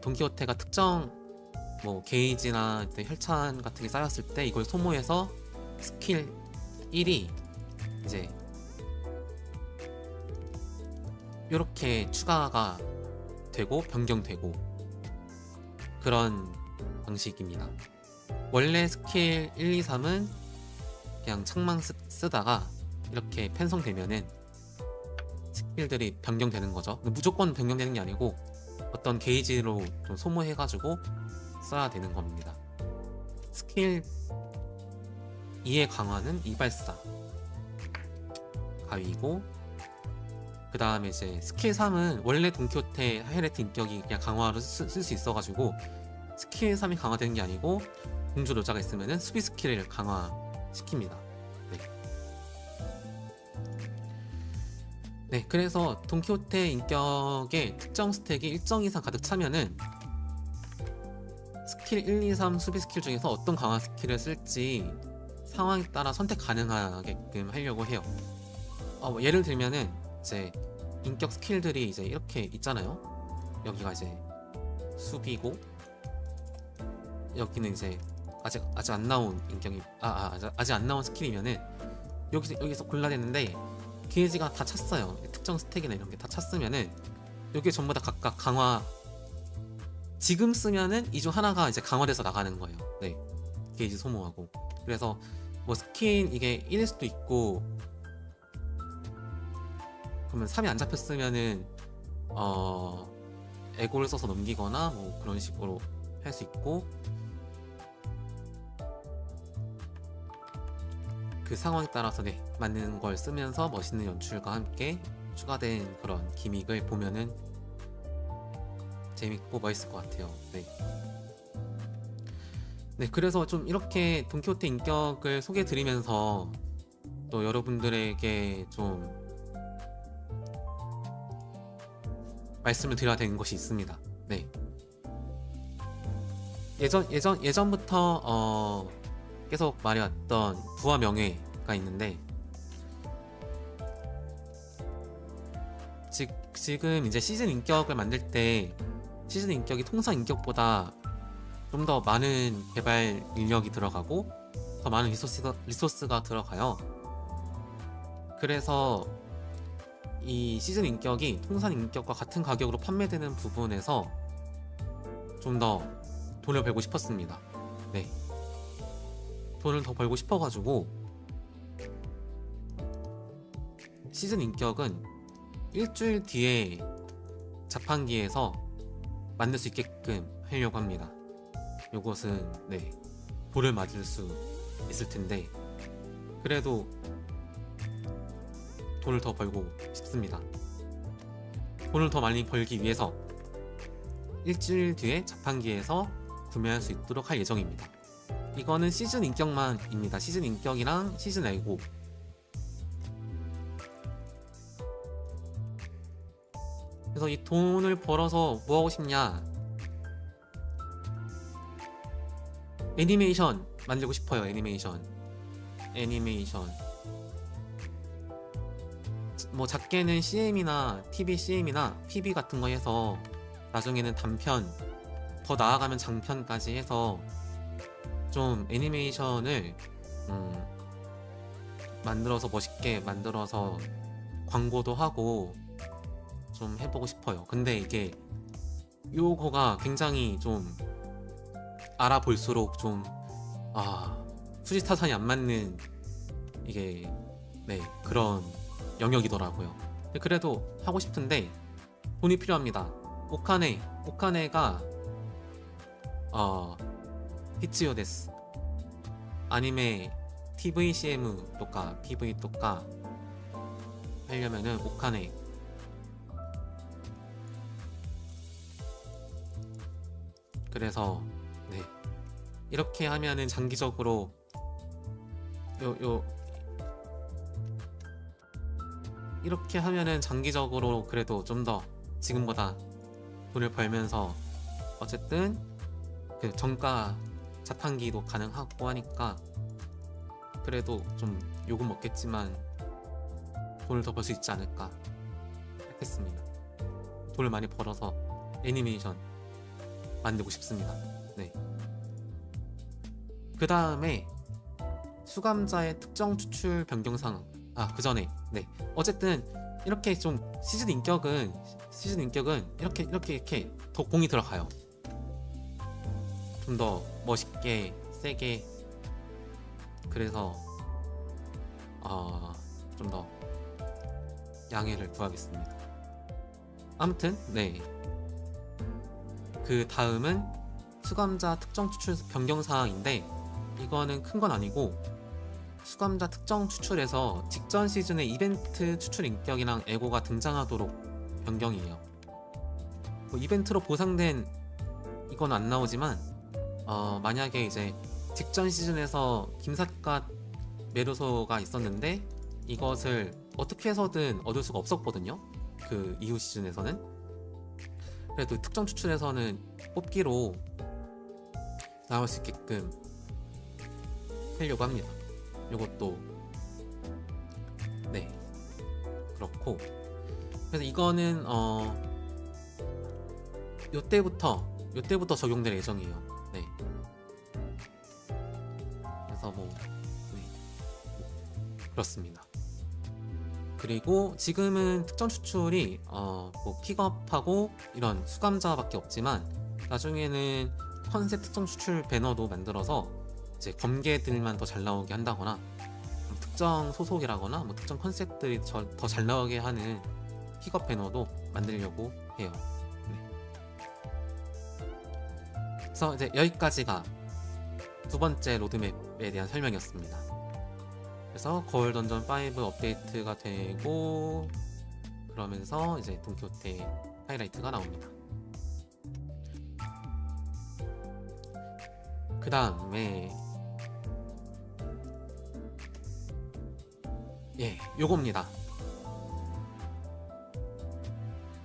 돈키호테가 특정 뭐 게이지나 혈찬 같은 게 쌓였을 때 이걸 소모해서 스킬 1이 이제 이렇게 추가가 되고 변경되고 그런 방식입니다. 원래 스킬 1, 2, 3은 그냥 창만 쓰다가 이렇게 편성되면은 스킬들이 변경되는 거죠. 무조건 변경되는 게 아니고 어떤 게이지로 좀 소모해가지고 써야 되는 겁니다. 스킬 2의 강화는 이발사 가위고, 그 다음에 이제 스킬 3은 원래 돈키호테 하이라이트 인격이 그냥 강화로 쓸 수 있어가지고 스킬 3이 강화되는 게 아니고 공주 로자가 있으면은 수비 스킬을 강화시킵니다. 네, 그래서 돈키호테 인격의 특정 스택이 일정 이상 가득 차면은 스킬 1, 2, 3 수비 스킬 중에서 어떤 강화 스킬을 쓸지 상황에 따라 선택 가능하게끔 하려고 해요. 뭐 예를 들면은 이제 인격 스킬들이 이제 이렇게 있잖아요. 여기가 이제 수비고, 여기는 이제 아직 안 나온 인격이 아직 안 나온 스킬이면은 여기서 골라야 되는데 게이지가 다 찼어요. 특정 특정 스택이나 이런 게 다 찼으면은 요게 전부 다 각각 강화, 지금 쓰면은 이 중 하나가 이제 강화돼서 나가는 거예요. 네, 게이지 소모하고. 그래서 뭐 스킨 이게 1일 수도 있고, 그러면 3이 안 잡혔으면은 에고를 써서 넘기거나 뭐 그런 식으로 할 수 있고, 그 상황에 따라서 네, 맞는 걸 쓰면서 멋있는 연출과 함께 추가된 그런 기믹을 보면은 재밌고 멋있을 것 같아요. 네. 네, 그래서 좀 이렇게 돈키호테 인격을 소개해드리면서 또 여러분들에게 좀 말씀을 드려야 되는 것이 있습니다. 네. 예전부터 계속 말해왔던 부와 명예가 있는데, 지금 이제 시즌 인격을 만들 때 시즌 인격이 통상 인격보다 좀 더 많은 개발 인력이 들어가고 더 많은 리소스가 들어가요. 그래서 이 시즌 인격이 통산 인격과 같은 가격으로 판매되는 부분에서 좀 더 돈을 벌고 싶었습니다. 네. 돈을 더 벌고 싶어가지고 시즌 인격은 일주일 뒤에 자판기에서 만들 수 있게끔 하려고 합니다. 요것은 네, 돌을 맞을 수 있을 텐데 그래도 돈을 더 벌고 싶습니다. 돈을 더 많이 벌기 위해서 일주일 뒤에 자판기에서 구매할 수 있도록 할 예정입니다. 이거는 시즌 인격만입니다. 시즌 인격이랑 시즌 에고. 그래서 이 돈을 벌어서 뭐 하고 싶냐? 애니메이션 만들고 싶어요. 애니메이션 뭐 작게는 CM이나 TV CM이나 PB 같은 거 해서 나중에는 단편, 더 나아가면 장편까지 해서 좀 애니메이션을 만들어서 멋있게 만들어서 광고도 하고 좀 해보고 싶어요. 근데 이게 요거가 굉장히 좀 알아볼수록 좀 수지타산이 안 맞는 이게 네, 그런 영역이더라고요. 그래도 하고 싶은데 돈이 필요합니다. 오카네가 히츠요 데스 아니메 TV CMとか PV とか 하려면은 오카네 그래서 네, 이렇게 하면은 장기적으로 이렇게 하면은 장기적으로 그래도 좀 더 지금보다 돈을 벌면서 어쨌든 그 정가 자판기도 가능하고 하니까 그래도 좀 욕은 먹겠지만 돈을 더 벌 수 있지 않을까 했습니다. 돈을 많이 벌어서 애니메이션 만들고 싶습니다. 네. 그 다음에 수감자의 특정 추출 변경 상황. 그 전에 네. 어쨌든 이렇게 좀 시즌 인격은 이렇게 더 공이 들어가요. 좀 더 멋있게 세게. 그래서 좀 더 양해를 구하겠습니다. 아무튼 네. 그 다음은 수감자 특정 추출 변경 사항인데 이거는 큰 건 아니고 수감자 특정 추출에서 직전 시즌의 이벤트 추출 인격이랑 에고가 등장하도록 변경이에요. 뭐 이벤트로 보상된 이건 안 나오지만 만약에 이제 직전 시즌에서 김삿갓 메르소가 있었는데 이것을 어떻게 해서든 얻을 수가 없었거든요. 그 이후 시즌에서는. 그래도 특정 추출에서는 뽑기로 나올 수 있게끔 하려고 합니다. 요것도 네, 그렇고 그래서 이거는 요때부터 적용될 예정이에요. 네. 그래서 뭐 네, 그렇습니다. 그리고 지금은 특정 추출이 뭐 픽업하고 이런 수감자밖에 없지만 나중에는 컨셉 특정 추출 배너도 만들어서 이제 검개들만 더 잘 나오게 한다거나 특정 소속이라거나 뭐 특정 컨셉들이 더 잘 나오게 하는 픽업 배너도 만들려고 해요. 네. 그래서 이제 여기까지가 두 번째 로드맵에 대한 설명이었습니다. 그래서 거울 던전 5 업데이트가 되고 그러면서 이제 돈키호테 하이라이트가 나옵니다. 그 다음에 요겁니다.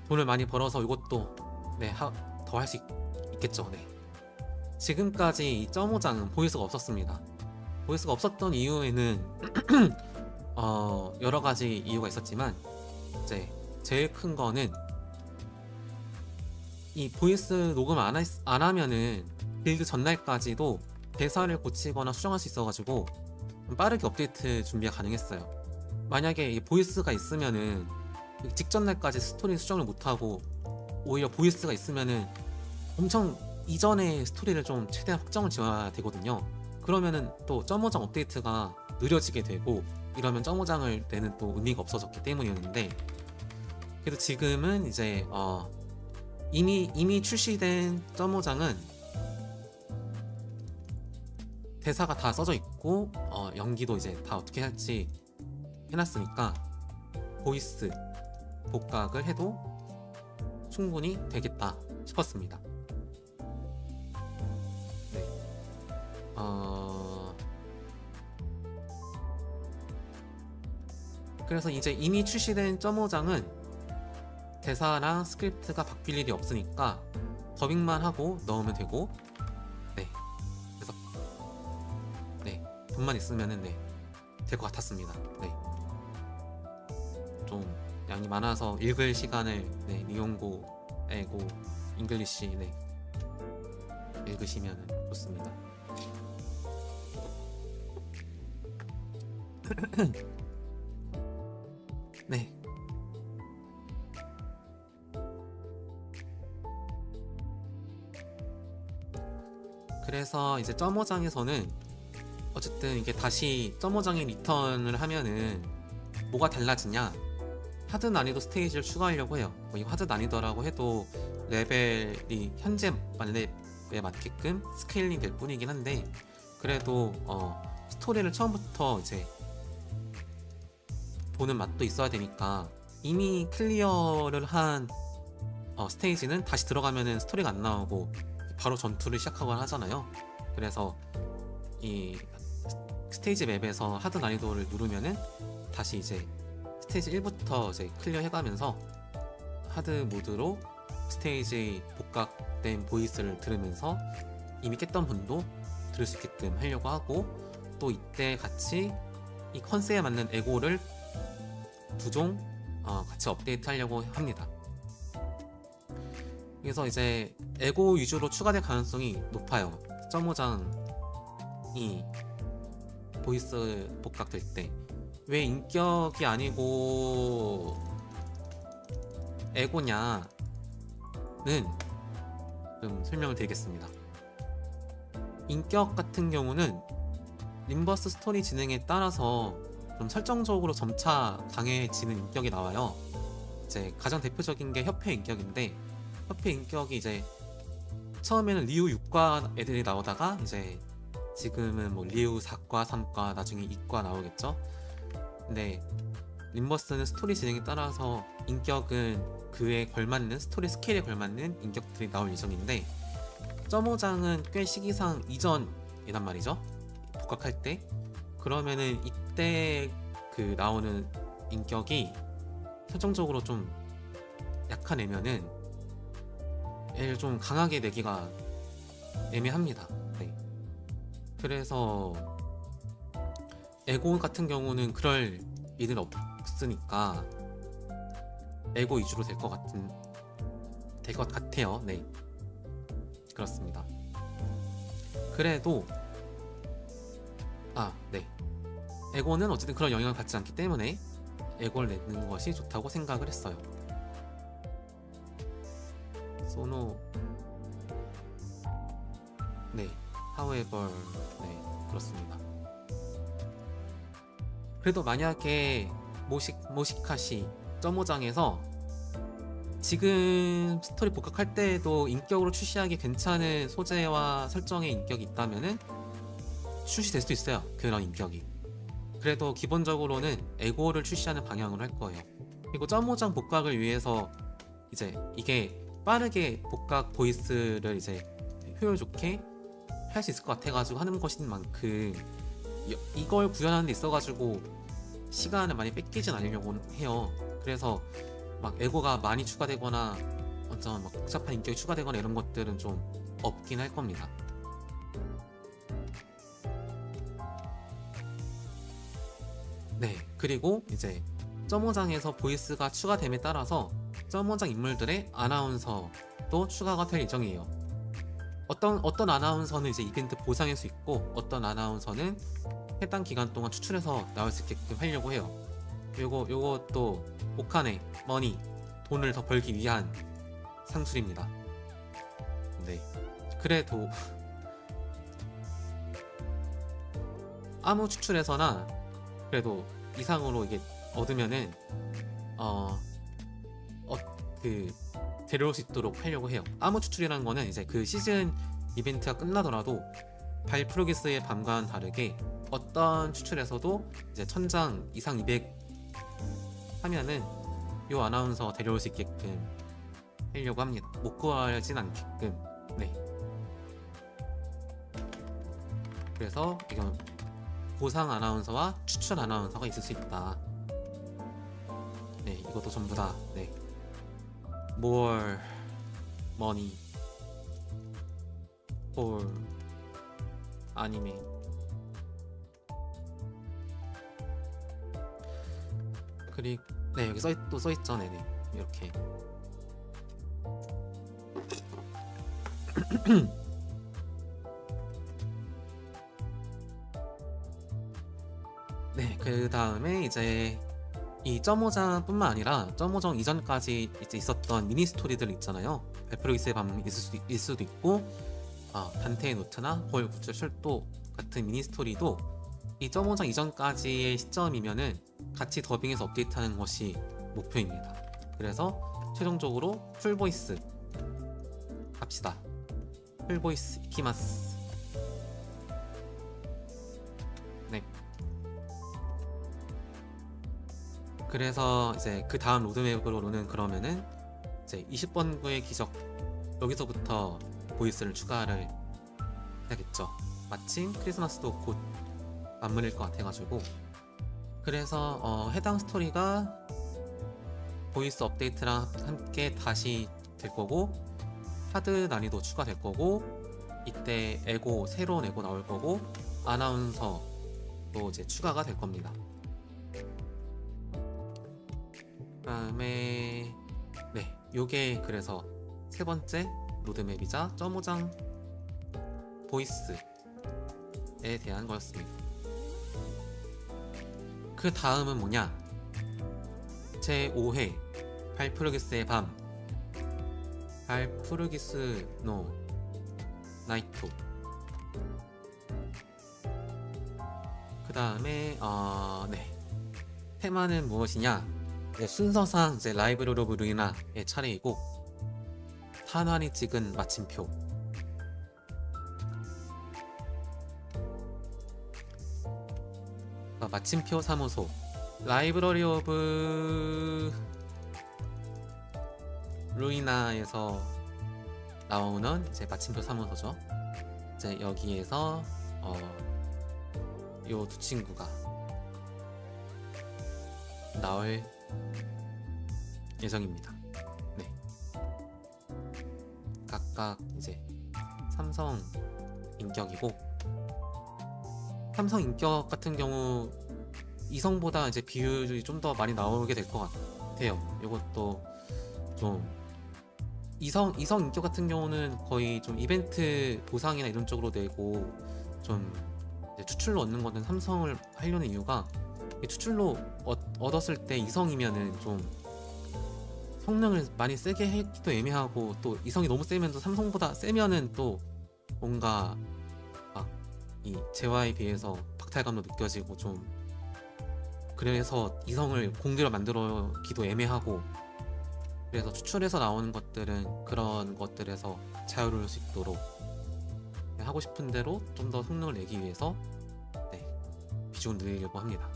돈을 많이 벌어서 이것도 더 할 수 있겠죠. 네. 지금까지 이 점오장은 보이스가 없었습니다. 보이스가 없었던 이유에는 여러 가지 이유가 있었지만 이제 제일 큰 거는 이 보이스 녹음 안 하면은 빌드 전날까지도 대사를 고치거나 수정할 수 있어가지고 빠르게 업데이트 준비가 가능했어요. 만약에 이 보이스가 있으면은 직전 날까지 스토리 수정을 못하고 오히려 보이스가 있으면은 엄청 이전의 스토리를 좀 최대한 확정을 지어야 되거든요. 그러면은 또 점오장 업데이트가 느려지게 되고 이러면 점오장을 내는 또 의미가 없어졌기 때문이었는데 그래도 지금은 이제 이미 출시된 점오장은 대사가 다 써져 있고 연기도 이제 다 어떻게 할지 해놨으니까 보이스 복각을 해도 충분히 되겠다 싶었습니다. 네. 그래서 이제 이미 출시된 점오장은 대사랑 스크립트가 바뀔 일이 없으니까 더빙만 하고 넣으면 되고 그래서 돈만 있으면은 될 것 같았습니다. 좀 양이 많아서 읽을 시간을 니혼고, 에고, 잉글리시 읽으시면 좋습니다. 네. 그래서 이제 점오장에서는 어쨌든 이게 다시 점오장에 리턴을 하면은 뭐가 달라지냐? 하드 난이도 스테이지를 추가하려고 해요. 뭐 이 하드 난이도라고 해도 레벨이 현재 만렙에 맞게끔 스케일링 될 뿐이긴 한데 그래도 스토리를 처음부터 이제 보는 맛도 있어야 되니까 이미 클리어를 한 스테이지는 다시 들어가면은 스토리가 안 나오고 바로 전투를 시작하거나 하잖아요. 그래서 이 스테이지 맵에서 하드 난이도를 누르면은 다시 이제 스테이지 1부터 이제 클리어 해가면서 하드 모드로 스테이지 복각된 보이스를 들으면서 이미 깼던 분도 들을 수 있게끔 하려고 하고 또 이때 같이 이 컨셉에 맞는 에고를 두 종 같이 업데이트 하려고 합니다. 그래서 이제 에고 위주로 추가될 가능성이 높아요. 점오장이 보이스 복각될 때 왜 인격이 아니고 에고냐는 좀 설명을 드리겠습니다. 인격 같은 경우는 림버스 스토리 진행에 따라서 좀 설정적으로 점차 강해지는 인격이 나와요. 이제 가장 대표적인 게 협회 인격인데 협회 인격이 이제 처음에는 리우 6과 애들이 나오다가 이제 지금은 뭐 리우 4과 3과 나중에 2과 나오겠죠. 근데 림버스는 스토리 진행에 따라서 인격은 그에 걸맞는 스토리 스케일에 걸맞는 인격들이 나올 예정인데 점오장은 꽤 시기상 이전이란 말이죠. 복각할 때 그러면은 이때 그 나오는 인격이 설정적으로 좀 약한 애면은 애를 좀 강하게 내기가 애매합니다. 그래서 에고 같은 경우는 그럴 일은 없으니까 에고 위주로 될 것 같아요. 네, 그렇습니다. 그래도 에고는 어쨌든 그런 영향을 받지 않기 때문에 에고를 내는 것이 좋다고 생각을 했어요. 소노 네, however 네, 그렇습니다. 그래도 만약에 모시카시 점오장에서 지금 스토리 복각할 때에도 인격으로 출시하기 괜찮은 소재와 설정의 인격이 있다면은 출시될 수도 있어요. 그런 인격이. 그래도 기본적으로는 에고를 출시하는 방향으로 할 거예요. 그리고 점오장 복각을 위해서 이제 이게 빠르게 복각 보이스를 이제 효율 좋게 할 수 있을 것 같아가지고 하는 것인 만큼 이걸 구현하는 데 있어가지고 시간을 많이 뺏기진 않으려고 해요. 그래서 막 에고가 많이 추가되거나 완전 막 복잡한 인격이 추가되거나 이런 것들은 좀 없긴 할 겁니다. 네, 그리고 이제 점오장에서 보이스가 추가됨에 따라서 점오장 인물들의 아나운서도 추가가 될 예정이에요. 어떤 아나운서는 이제 이벤트 보상일 수 있고 어떤 아나운서는 해당 기간 동안 추출해서 나올 수 있게끔 하려고 해요. 요것도 오카네, 머니, 돈을 더 벌기 위한 상술입니다. 네, 그래도 아무 추출에서나 그래도 이상으로 이게 얻으면은 그 데려올 수 있도록 하려고 해요. 아무 추출이라는 거는 이제 그 시즌 이벤트가 끝나더라도 발프로기스의 밤과는 다르게 어떤 추출에서도 이제 1000장 이상 200 하면은 요 아나운서 데려올 수 있게끔 하려고 합니다. 못 구하진 않게끔. 네. 그래서 이건 보상 아나운서와 추천 아나운서가 있을 수 있다. 네, 이것도 전부 다 네. more money for 아니메. 그리고 네, 여기 또 써있죠. 네네, 이렇게. 네, 그 다음에 이제 이 점오장뿐만 아니라 점오장 이전까지 이제 있었던 미니 스토리들 있잖아요. 발프로기스의 밤 있을 수도 있고, 단테의 노트나 볼 구출 철도 같은 미니 스토리도 이 점오장 이전까지의 시점이면은 같이 더빙해서 업데이트하는 것이 목표입니다. 그래서 최종적으로 풀보이스 합시다. 풀보이스 이키마스. 네. 그래서 이제 그 다음 로드맵으로는 그러면은 이제 20번구의 기적 여기서부터 보이스를 추가를 해야겠죠. 마침 크리스마스도 곧 맞물릴 것 같아가지고. 그래서 해당 스토리가 보이스 업데이트랑 함께 다시 될 거고, 하드 난이도 추가될 거고, 이때 에고 새로운 에고 나올 거고, 아나운서도 이제 추가가 될 겁니다. 그다음에 네, 요게 그래서 세 번째 로드맵이자 점오장 보이스에 대한 거였습니다. 그 다음은 뭐냐? 제5회 발프르기스의 밤, 발프르기스 노 나이토. 그 다음에 네, 테마는 무엇이냐? 네, 순서상 이제 라이브러리 오브 루이나의 차례이고, 탄환이 찍은 마침표. 마침표 사무소, 라이브러리 오브 루이나에서 나오는 이제 마침표 사무소죠. 이제 여기에서 요 두 친구가 나올 예정입니다. 네. 각각 이제 삼성 인격이고, 삼성 인격 같은 경우 이성보다 이제 비율이 좀 더 많이 나오게 될 것 같아요. 이것도 좀 이성 인격 같은 경우는 거의 좀 이벤트 보상이나 이런 쪽으로 내고, 좀 이제 추출로 얻는 거는 삼성을 하려는 이유가 이 추출로 얻었을 때 이성이면은 좀 성능을 많이 세게 하기도 애매하고, 또 이성이 너무 세면 또 삼성보다 세면은 또 뭔가 막 이 재화에 비해서 박탈감도 느껴지고 좀, 그래서 이성을 공개로 만들기도 애매하고, 그래서 추출해서 나오는 것들은 그런 것들에서 자유로울 수 있도록 하고 싶은 대로 좀 더 성능을 내기 위해서 비중을 늘리려고 합니다.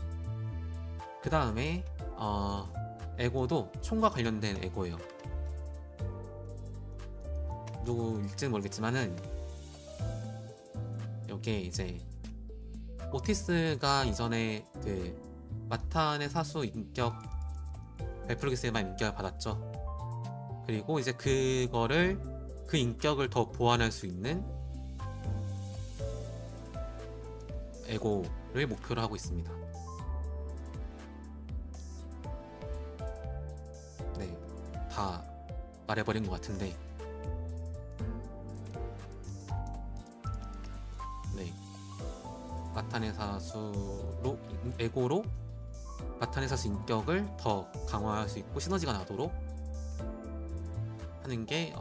그 다음에 에고도 총과 관련된 에고예요. 누구일지는 모르겠지만은 여기에 이제 오티스가 이전에 그 마탄의 사수 인격 벨프르기스에만 인격을 받았죠. 그리고 이제 그 인격을 더 보완할 수 있는 에고를 목표로 하고 있습니다. 네, 다 말해버린 것 같은데, 네, 마탄의 사수로 에고로 마탄의 사수 인격을 더 강화할 수 있고 시너지가 나도록 하는 게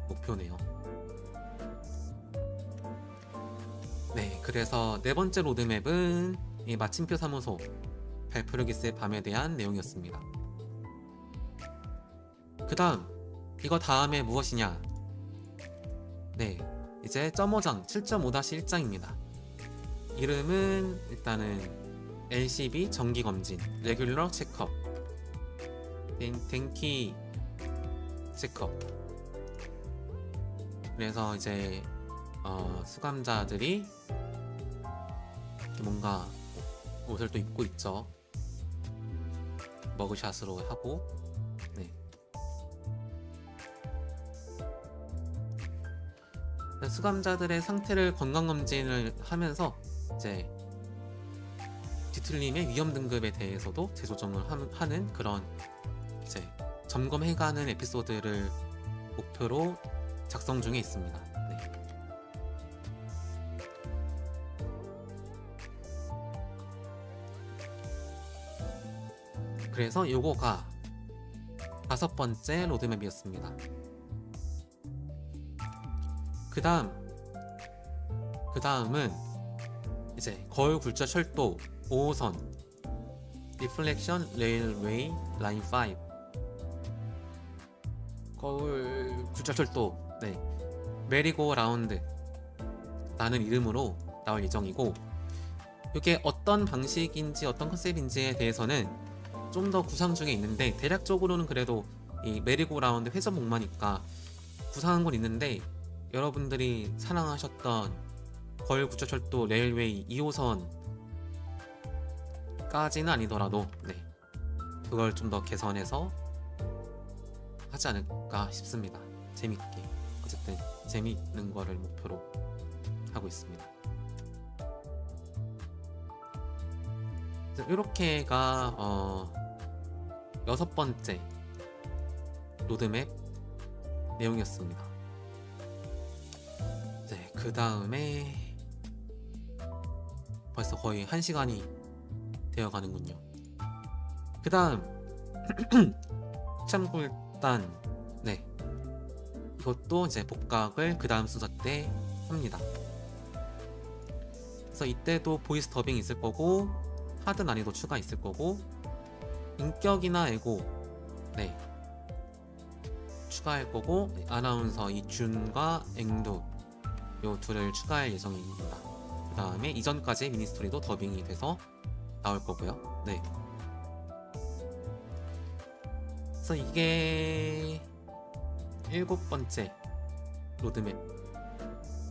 목표네요. 네, 그래서 네 번째 로드맵은 이 마침표 사무소 벨프르기스의 밤에 대한 내용이었습니다. 그 다음, 이거 다음에 무엇이냐? 네, 이제 점오장 7.5-1장입니다. 이름은 일단은 LCB 정기검진, 레귤러 체크업, 덴키 체크업. 그래서 이제 수감자들이 뭔가 옷을 또 입고 있죠. 머그샷으로 하고, 네. 수감자들의 상태를 건강검진을 하면서 이제 뒤틀림의 위험 등급에 대해서도 재조정을 하는 그런 이제 점검해가는 에피소드를 목표로 작성 중에 있습니다. 네. 그래서 요거가 5번째 로드맵이었습니다. 그 다음은 이제 거울 굴절 철도 5호선 리플렉션 레일웨이 라인 5 거울 굴절 철도, 네, 메리고 라운드 라는 이름으로 나올 예정이고, 이게 어떤 방식인지 어떤 컨셉인지에 대해서는 좀 더 구상 중에 있는데, 대략적으로는 그래도 이 메리고 라운드 회전목마니까 구상한 건 있는데, 여러분들이 사랑하셨던 거울 굴절철도 레일웨이 2호선까지는 아니더라도 그걸 좀 더 개선해서 하지 않을까 싶습니다. 재밌게, 어쨌든 재밌는 거를 목표로 하고 있습니다. 이렇게가 6번째 로드맵 내용이었습니다. 네, 그 다음에 벌써 거의 1시간이 되어가는군요. 그 다음 참굴단, 네, 이것도 이제 복각을 그 다음 순서 때 합니다. 그래서 이때도 보이스 더빙 있을 거고, 하드 난이도 추가 있을 거고, 인격이나 에고 추가할 거고, 아나운서 이준과 앵두 요 둘을 추가할 예정입니다. 그 다음에 이전까지의 미니스토리도 더빙이 돼서 나올 거고요. 네. 그래서 이게 7번째 로드맵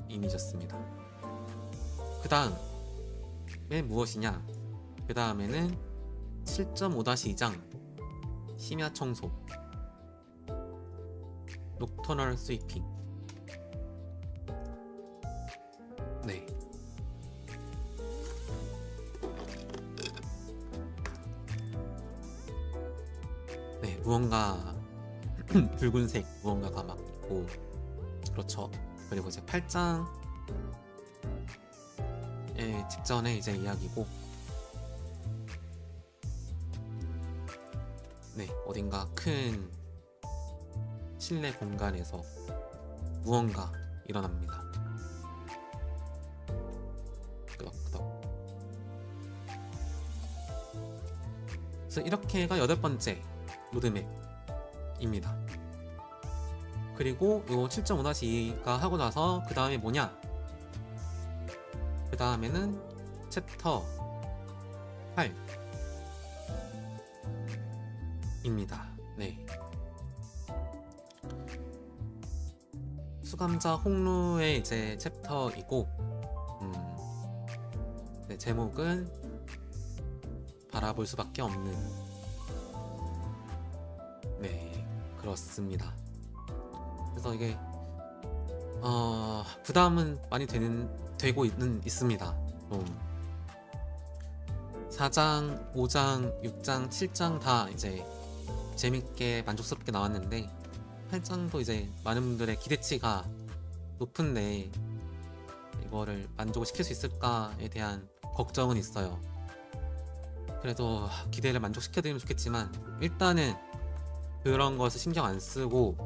이미지였습니다. 그 다음에 무엇이냐? 그 다음에는 7.5-2장 심야 청소 녹터널 스위핑. 네. 네, 무언가 붉은색 무언가가 막 있고, 그렇죠. 그리고 이제 8장의 직전의 이제 이야기고, 네, 어딘가 큰 실내 공간에서 무언가 일어납니다. 끄덕끄덕. 그래서 이렇게가 8번째 로드맵입니다. 그리고 요 7.5-2가 하고 나서 그 다음에 뭐냐? 그 다음에는 챕터 8입니다. 네. 수감자 홍루의 이제 챕터이고, 네, 제목은 바라볼 수밖에 없는. 네, 그렇습니다. 그래서 이게 부담은 많이 되고 있습니다. 4장, 5장, 6장, 7장 다 이제 재밌게 만족스럽게 나왔는데 8장도 이제 많은 분들의 기대치가 높은데 이거를 만족을 시킬 수 있을까에 대한 걱정은 있어요. 그래도 기대를 만족시켜드리면 좋겠지만 일단은 그런 것을 신경 안 쓰고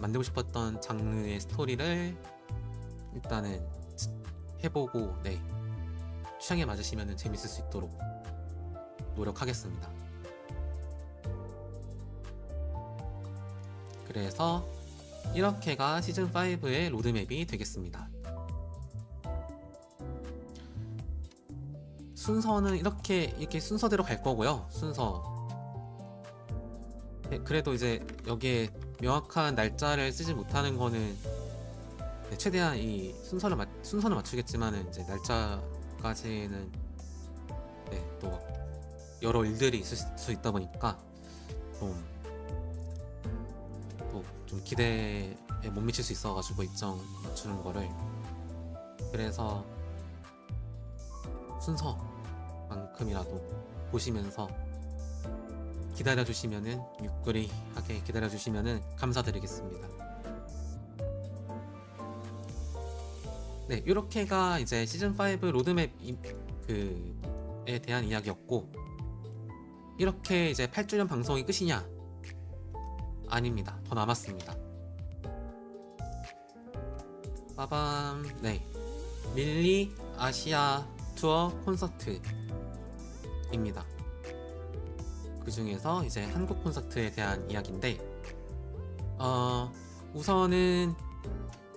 만들고 싶었던 장르의 스토리를 일단은 해보고, 네, 취향에 맞으시면 재밌을 수 있도록 노력하겠습니다. 그래서 이렇게가 시즌5의 로드맵이 되겠습니다. 순서는 이렇게 순서대로 갈 거고요. 네, 그래도 이제 여기에 명확한 날짜를 쓰지 못하는 거는, 네, 최대한 이 순서는 맞추겠지만은 이제 날짜까지는, 네, 또 여러 일들이 있을 수 있다 보니까 좀 기대에 못 미칠 수 있어가지고 일정 맞추는 거를, 그래서 순서만큼이라도 보시면서 기다려주시면은, 유끄리하게 기다려주시면은 감사드리겠습니다. 네, 이렇게가 이제 시즌5 로드맵에 대한 이야기였고, 이렇게 이제 8주년 방송이 끝이냐? 아닙니다. 더 남았습니다. 빠밤. 네, 밀리 아시아 투어 콘서트입니다. 그 중에서 이제 한국 콘서트에 대한 이야기인데, 우선은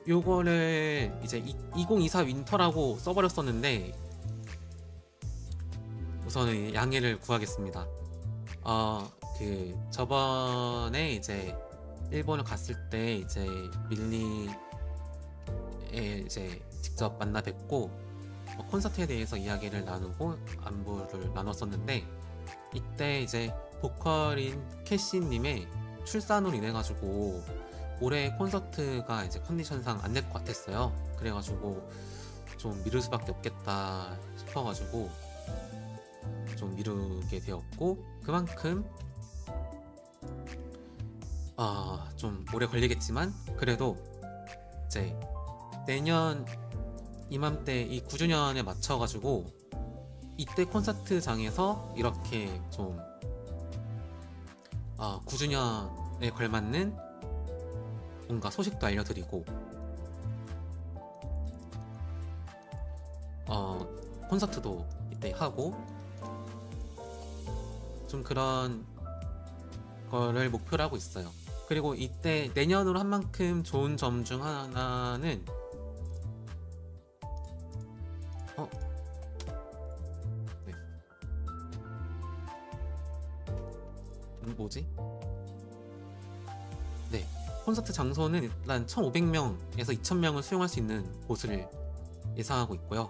요거를 이제 2024 윈터라고 써버렸었는데, 우선은 양해를 구하겠습니다. 저번에 이제 일본을 갔을 때 이제 밀리에 이제 직접 만나 뵙고 콘서트에 대해서 이야기를 나누고 안부를 나눴었는데, 이때 이제 보컬인 캐시님의 출산으로 인해 가지고 올해 콘서트가 이제 컨디션상 안 될 것 같았어요. 그래가지고 좀 미룰 수밖에 없겠다 싶어가지고 좀 미루게 되었고, 그만큼 좀 오래 걸리겠지만 그래도 이제 내년 이맘때 이 9주년에 맞춰가지고 이때 콘서트장에서 이렇게 좀 9주년에 걸맞는 뭔가 소식도 알려드리고, 콘서트도 이때 하고, 좀 그런 거를 목표로 하고 있어요. 그리고 이때 내년으로 한 만큼 좋은 점 중 하나는 네. 뭐지? 네, 콘서트 장소는 일단 1,500명에서 2,000명을 수용할 수 있는 곳을 예상하고 있고요.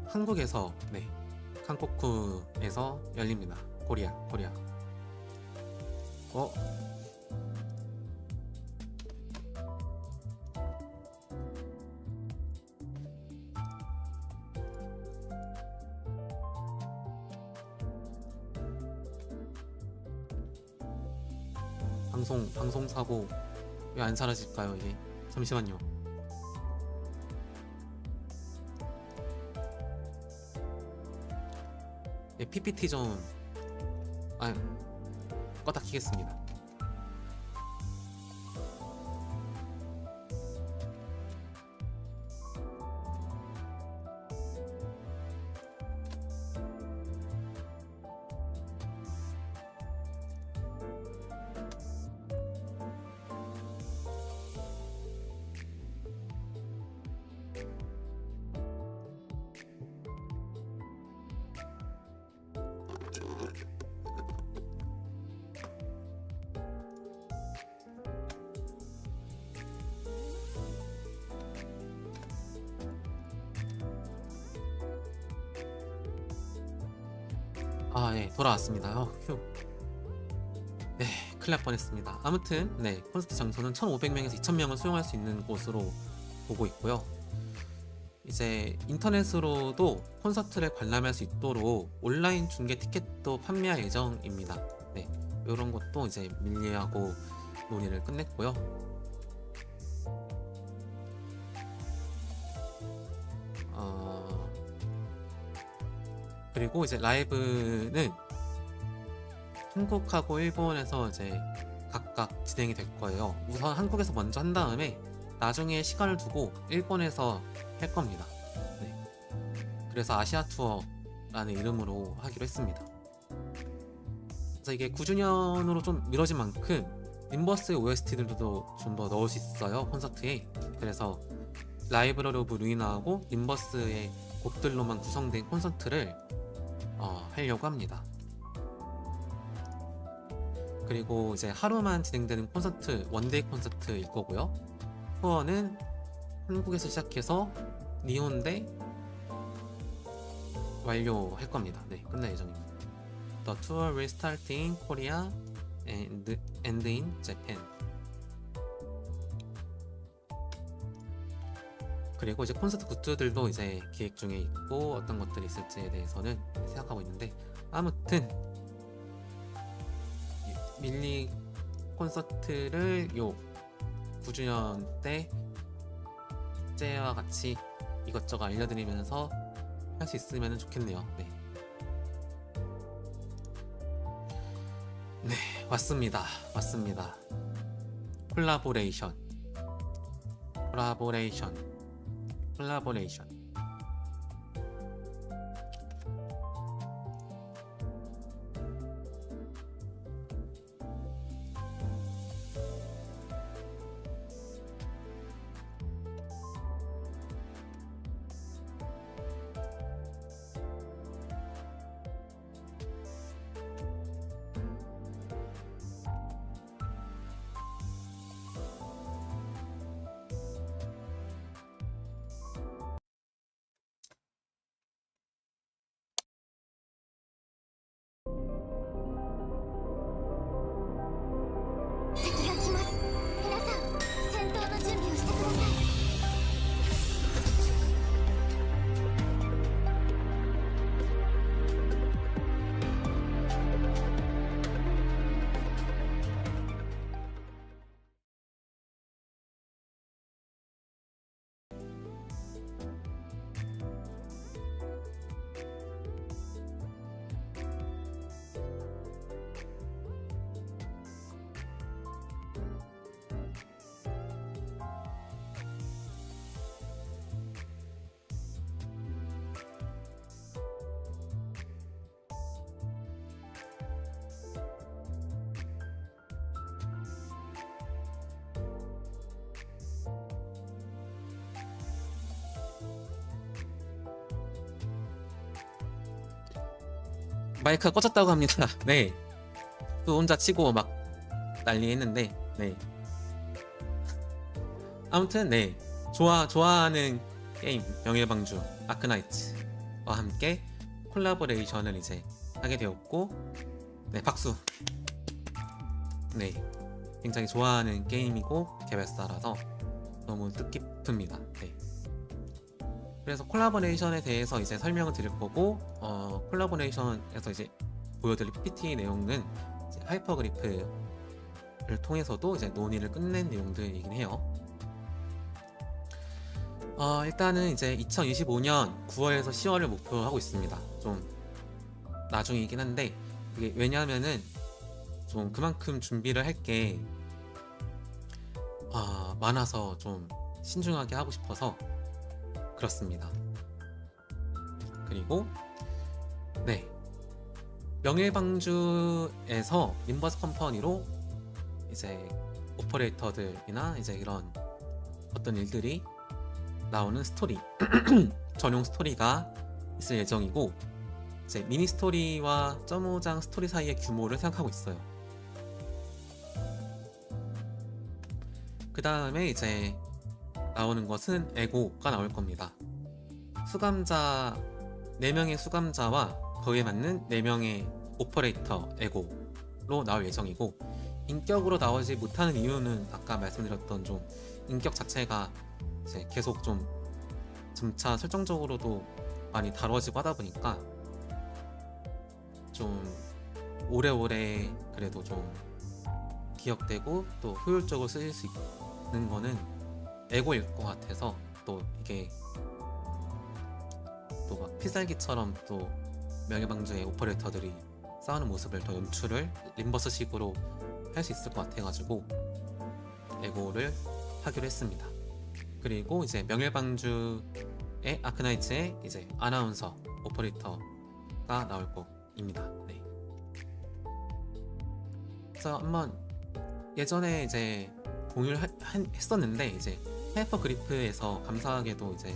한국에서, 네, 칸코쿠에서 열립니다. 코리아. 방송 사고 왜 안 사라질까요, 이게? 잠시만요. PPT 좀 껐다 키겠습니다. 예, 돌아왔습니다. 휴. 네, 큰일 날 뻔했습니다. 아무튼 네, 콘서트 장소는 1,500명에서 2,000명을 수용할 수 있는 곳으로 보고 있고요. 이제 인터넷으로도 콘서트를 관람할 수 있도록 온라인 중계 티켓도 판매할 예정입니다. 네, 이런 것도 이제 밀리하고 논의를 끝냈고요. 그리고 이제 라이브는 한국하고 일본에서 이제 각각 진행이 될 거예요. 우선 한국에서 먼저 한 다음에 나중에 시간을 두고 일본에서 할 겁니다. 네. 그래서 아시아 투어라는 이름으로 하기로 했습니다. 그래서 이게 9주년으로 좀 미뤄진 만큼 림버스의 OST들도 좀 더 넣을 수 있어요, 콘서트에. 그래서 라이브러리 오브 루이나하고 림버스의 곡들로만 구성된 콘서트를 하려고 합니다. 그리고 이제 하루만 진행되는 콘서트, 원데이 콘서트일 거고요. 투어는 한국에서 시작해서 니온데 완료할 겁니다. 네, 끝날 예정입니다. The tour will start in Korea and end in Japan. 그리고 이제 콘서트 굿즈들도 이제 기획 중에 있고 어떤 것들이 있을지에 대해서는 생각하고 있는데, 아무튼 밀리 콘서트를 요 9주년 때 축제와 같이 이것저것 알려드리면서 할 수 있으면 좋겠네요. 네. 네, 왔습니다. 콜라보레이션. 마이크가 꺼졌다고 합니다. 네. 또 혼자 치고 막 난리 했는데, 네. 아무튼, 네. 좋아하는 게임, 명예방주, 아크나이츠와 함께 콜라보레이션을 이제 하게 되었고, 네, 박수. 네. 굉장히 좋아하는 게임이고, 개발사라서 너무 뜻깊습니다. 네. 그래서 콜라보레이션에 대해서 이제 설명을 드릴 거고, 콜라보레이션에서 이제 보여드릴 PPT 내용은 이제 하이퍼그리프를 통해서도 이제 논의를 끝낸 내용들이긴 해요. 일단은 이제 2025년 9월에서 10월을 목표로 하고 있습니다. 좀 나중이긴 한데, 이게 왜냐하면은 좀 그만큼 준비를 할 게 많아서 좀 신중하게 하고 싶어서 그렇습니다. 그리고 네, 명일방주에서 림버스 컴퍼니로 이제 오퍼레이터들이나 이제 이런 어떤 일들이 나오는 스토리 전용 스토리가 있을 예정이고, 이제 미니 스토리와 점오장 스토리 사이의 규모를 생각하고 있어요. 그 다음에 이제 나오는 것은 에고가 나올 겁니다. 수감자 4명의 수감자와 그에 맞는 4명의 오퍼레이터 에고로 나올 예정이고, 인격으로 나오지 못하는 이유는 아까 말씀드렸던 좀 인격 자체가 이제 계속 좀 점차 설정적으로도 많이 다뤄지고 하다 보니까 좀 오래오래 그래도 좀 기억되고 또 효율적으로 쓰일 수 있는 거는 에고일 것 같아서, 또 이게 또 막 피살기처럼 또 명예방주의 오퍼레이터들이 싸우는 모습을 더 연출을 림버스식으로 할 수 있을 것 같아가지고 에고를 하기로 했습니다. 그리고 이제 명예방주의 아크나이츠의 이제 아나운서 오퍼레이터가 나올 거입니다. 네. 그래서 한번 예전에 이제 공유를 했었는데, 이제 하이퍼 그리프에서 감사하게도 이제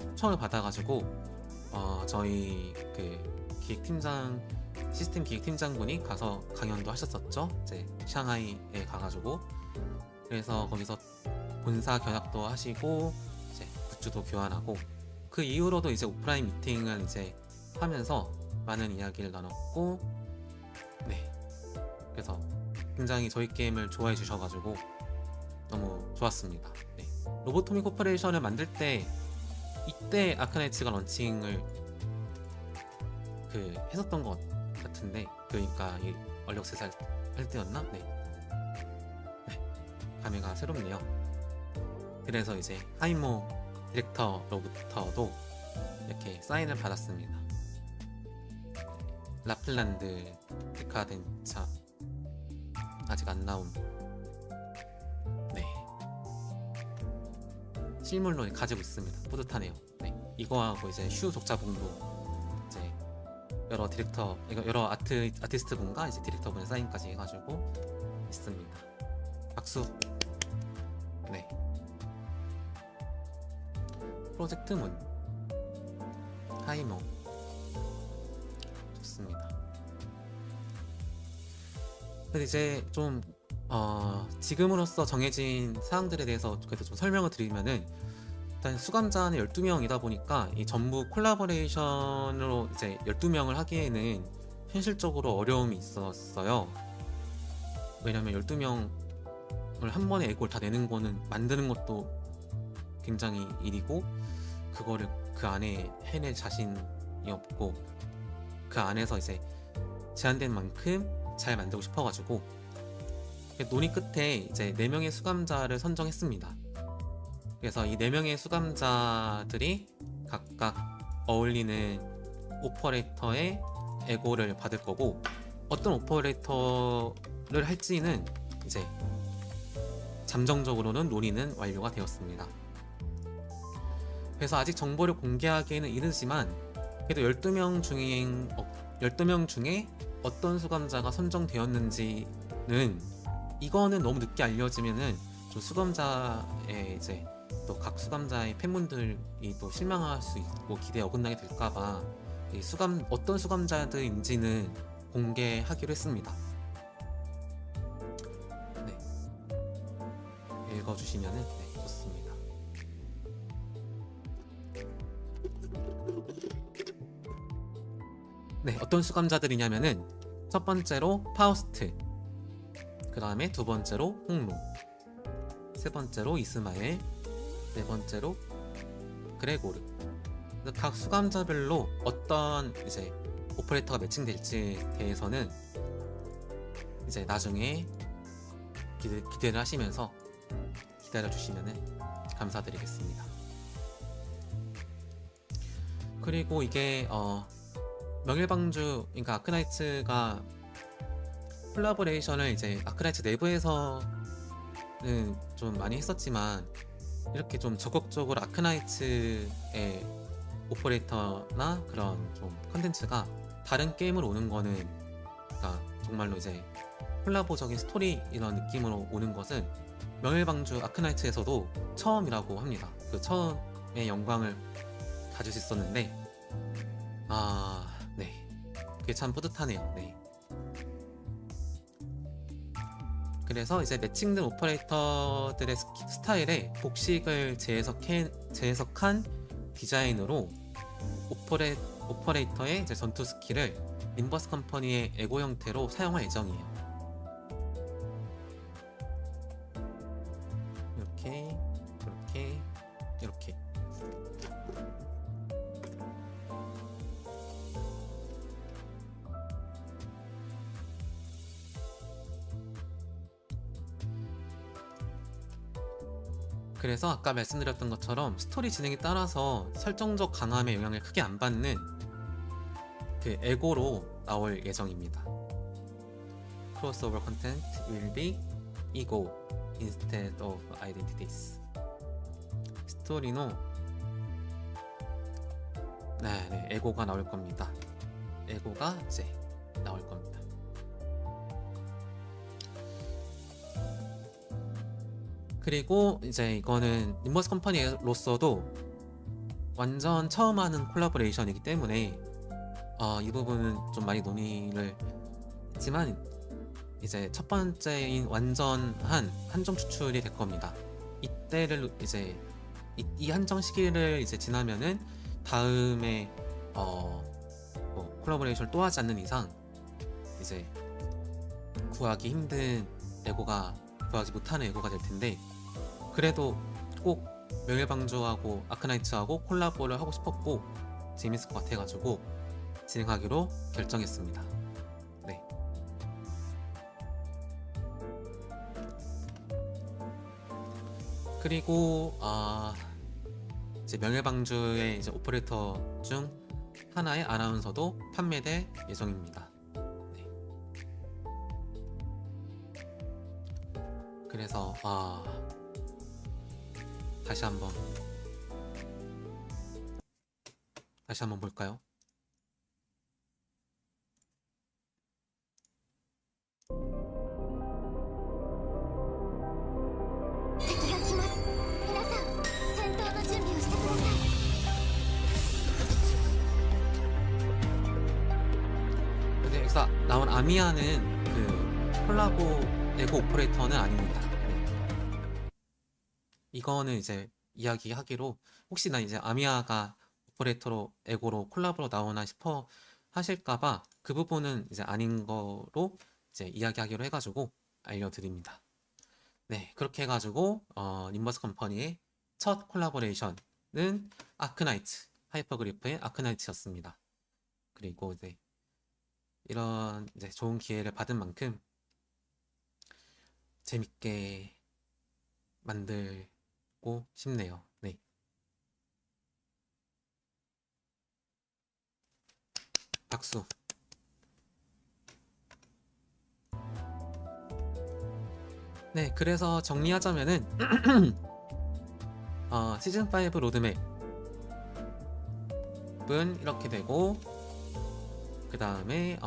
초청을 받아가지고 저희 그 기획팀장 시스템 기획팀장분이 가서 강연도 하셨었죠. 이제 샹하이에 가가지고, 그래서 거기서 본사 견학도 하시고 이제 굿즈도 교환하고, 그 이후로도 이제 오프라인 미팅을 이제 하면서 많은 이야기를 나눴고, 네, 그래서 굉장히 저희 게임을 좋아해 주셔가지고 너무 좋았습니다. 네. 로보토미 코퍼레이션을 만들 때 이때 아크나이츠가 런칭을 했었던 것 같은데, 그러니까 이 얼력세스 할 때였나? 네. 감회가 새롭네요. 그래서 이제 하이모 디렉터로부터도 이렇게 사인을 받았습니다. 라플란드 데카덴차 아직 안 나온, 네, 실물로 가지고 있습니다. 뿌듯하네요. 네, 이거하고 이제 슈 독자본도 이제 여러 아티스트 분과 이제 디렉터 분의 사인까지 해가지고 있습니다. 박수. 네. 프로젝트 문 하이모 좋습니다. 근데 이제 좀 지금으로서 정해진 사항들에 대해서 그래도 좀 설명을 드리면은, 일단 수감자는 12명이다 보니까 이 전부 콜라보레이션으로 이제 12명을 하기에는 현실적으로 어려움이 있었어요. 왜냐면 12명을 한 번에 에고를 다 내는 거는 만드는 것도 굉장히 일이고, 그거를 그 안에 해낼 자신이 없고, 그 안에서 이제 제한된 만큼 잘 만들고 싶어가지고 논의 끝에 이제 4명의 수감자를 선정했습니다. 그래서 이 4명의 수감자들이 각각 어울리는 오퍼레이터의 에고를 받을 거고, 어떤 오퍼레이터를 할지는 이제 잠정적으로는 논의는 완료가 되었습니다. 그래서 아직 정보를 공개하기에는 이르지만, 그래도 12명 중에 어떤 수감자가 선정되었는지는, 이거는 너무 늦게 알려지면은 좀 수감자의 이제 또 각 수감자의 팬분들이 또 실망할 수 있고 기대에 어긋나게 될까봐 어떤 수감자들인지는 공개하기로 했습니다. 네, 읽어주시면은 네, 좋습니다. 네, 어떤 수감자들이냐면은 첫 번째로 파우스트, 그 다음에 두 번째로 홍로, 세 번째로 이스마엘, 네 번째로 그레고르. 각 수감자별로 어떤 이제 오퍼레이터가 매칭될지에 대해서는 이제 나중에 기대를 하시면서 기다려 주시면은 감사드리겠습니다. 그리고 이게 명일방주, 그러니까 아크나이츠가 콜라보레이션을 이제 아크나이츠 내부에서는 좀 많이 했었지만, 이렇게 좀 적극적으로 아크나이츠의 오퍼레이터나 그런 좀 컨텐츠가 다른 게임으로 오는 거는, 그러니까 정말로 이제 콜라보적인 스토리 이런 느낌으로 오는 것은 명일방주 아크나이츠에서도 처음이라고 합니다. 그 처음의 영광을 가질 수 있었는데, 네, 그게 참 뿌듯하네요. 네. 그래서 이제 매칭된 오퍼레이터들의 스타일에 복식을 재해석한 디자인으로 오퍼레이터의 이제 전투 스킬을 림버스 컴퍼니의 에고 형태로 사용할 예정이에요. 이렇게, 이렇게, 이렇게. 그래서 아까 말씀드렸던 것처럼 스토리 진행에 따라서 설정적 강함의 영향을 크게 안 받는 그 에고로 나올 예정입니다. Crossover content will be ego instead of identities. 스토리노, 네, 에고가 나올 겁니다. 에고가 이제 나올 겁니다. 그리고 이제 이거는 림버스 컴퍼니로서도 완전 처음 하는 콜라보레이션이기 때문에 이 부분은 좀 많이 논의를 했지만, 이제 첫 번째인 완전한 한정 추출이 될 겁니다. 이때를 이제 이 한정 시기를 이제 지나면은 다음에 뭐 콜라보레이션을 또 하지 않는 이상 이제 구하기 힘든 에고가, 구하지 못하는 에고가 될 텐데, 그래도 꼭 명일방주하고 아크나이츠하고 콜라보를 하고 싶었고 재밌을 것 같아가지고 진행하기로 결정했습니다. 네. 그리고 이제 명일방주의 이제 오퍼레이터 중 하나의 아나운서도 판매될 예정입니다. 네. 그래서 다시 한번 볼까요? 근데 여기서 나온 아미아는 그 콜라보 에고 오퍼레이터는 아닙니다. 네. 이거는 이제 이야기하기로, 혹시나 이제 아미아가 오퍼레이터로 에고로 콜라보로 나오나 싶어 하실까봐 그 부분은 이제 아닌 거로 이제 이야기하기로 해가지고 알려드립니다. 네, 그렇게 해가지고 림버스 컴퍼니의 첫 콜라보레이션은 아크나이츠, 하이퍼그리프의 아크나이츠였습니다. 그리고 이제 이런 이제 좋은 기회를 받은 만큼 재밌게 만들고 싶네요. 네. 박수. 네, 그래서 정리하자면은 시즌5 로드맵은 이렇게 되고, 그 다음에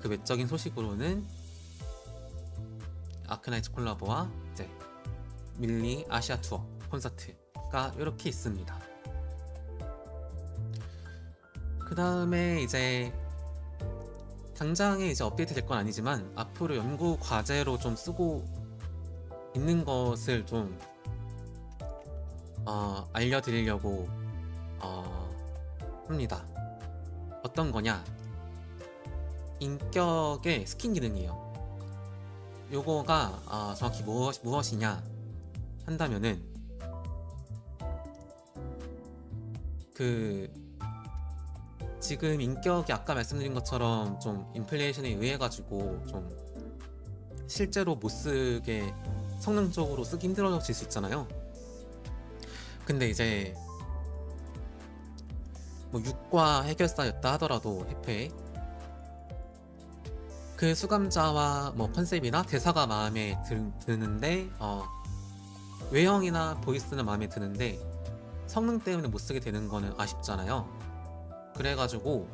그 외적인 소식으로는 아크나이츠 콜라보와 이제 밀리 아시아 투어 콘서트가 이렇게 있습니다. 그 다음에 이제 당장에 이제 업데이트 될 건 아니지만 앞으로 연구 과제로 좀 쓰고 있는 것을 좀 알려드리려고 합니다. 어떤 거냐? 인격의 스킨 기능이에요. 요거가 정확히 무엇이냐 한다면은, 그 지금 인격이 아까 말씀드린 것처럼 좀 인플레이션에 의해 가지고 좀 실제로 못 쓰게, 성능적으로 쓰기 힘들어질 수 있잖아요. 근데 이제 뭐 6과 해결사였다 하더라도 해패 그 수감자와 뭐 컨셉이나 대사가 마음에 드는데 외형이나 보이스는 마음에 드는데 성능 때문에 못 쓰게 되는 거는 아쉽잖아요. 그래가지고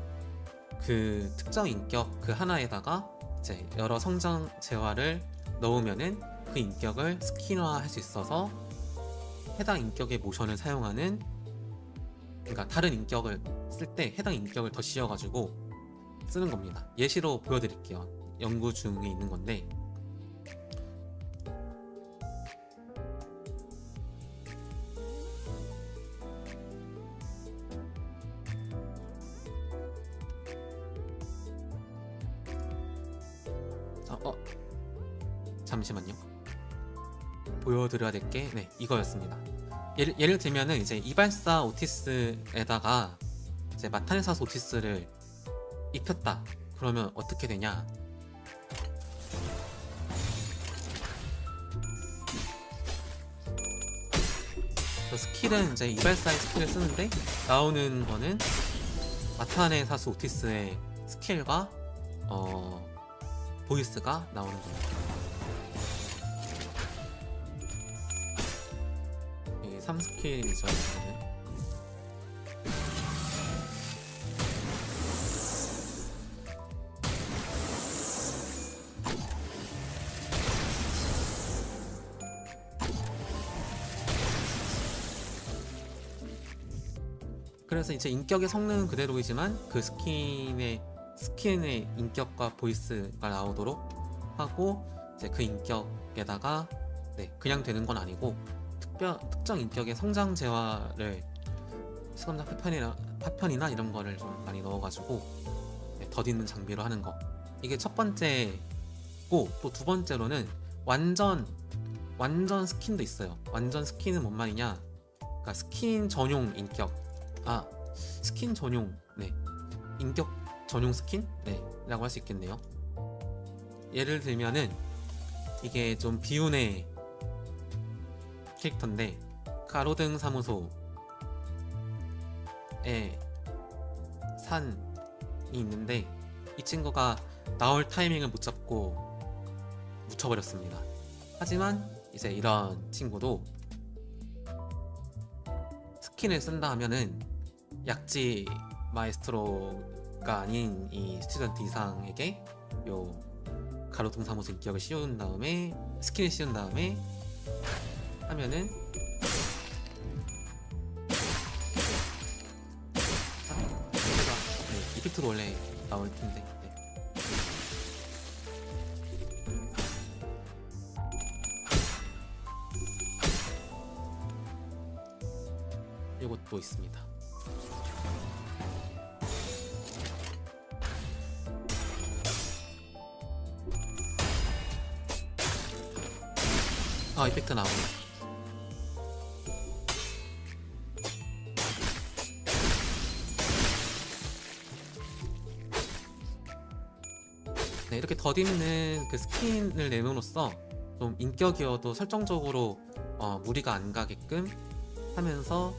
그 특정 인격 그 하나에다가 이제 여러 성장 재화를 넣으면은 그 인격을 스킨화할 수 있어서 해당 인격의 모션을 사용하는, 그러니까 다른 인격을 쓸 때 해당 인격을 더 씌워가지고 쓰는 겁니다. 예시로 보여드릴게요. 연구 중에 있는 건데 잠시만요. 보여드려야 될 게 네, 이거였습니다. 예를 들면은 이제 이발사 오티스에다가 이제 마타네사스 오티스를 입혔다. 그러면 어떻게 되냐? 그 스킬은 이제 이발사의 스킬을 쓰는데 나오는 거는 마타네사스 오티스의 스킬과 보이스가 나오는 겁니다. 이게 3스킬이죠. 이거는. 그래서 이제 인격의 성능은 그대로이지만 그 스킨의 인격과 보이스가 나오도록 하고 이제 그 인격에다가 네, 그냥 되는 건 아니고 특정 인격의 성장 재화를 수감자 파편이나 이런 거를 좀 많이 넣어가지고 네, 덧있는 장비로 하는 거. 이게 첫 번째고 또 두 번째로는 완전 스킨도 있어요. 완전 스킨은 뭔 말이냐? 그러니까 스킨 전용 인격. 스킨 전용, 네, 인격 전용 스킨? 네, 라고 할 수 있겠네요. 예를 들면은 이게 좀 비운의 캐릭터인데 가로등 사무소에 산이 있는데 이 친구가 나올 타이밍을 못 잡고 묻혀버렸습니다. 하지만 이제 이런 친구도 스킨을 쓴다 하면은 약지 마에스트로가 아닌 이 스튜던트 이상에게 요 가로등 사무소 인격을 씌운 다음에 스킨을 씌운 다음에 하면은 네, 이펙트도 원래 나올 텐데 네. 이것도 있습니다. 이펙트 나오네. 네, 이렇게 덧입는 그 스킨을 내놓으로써 좀 인격이어도 설정적으로 무리가 안 가게끔 하면서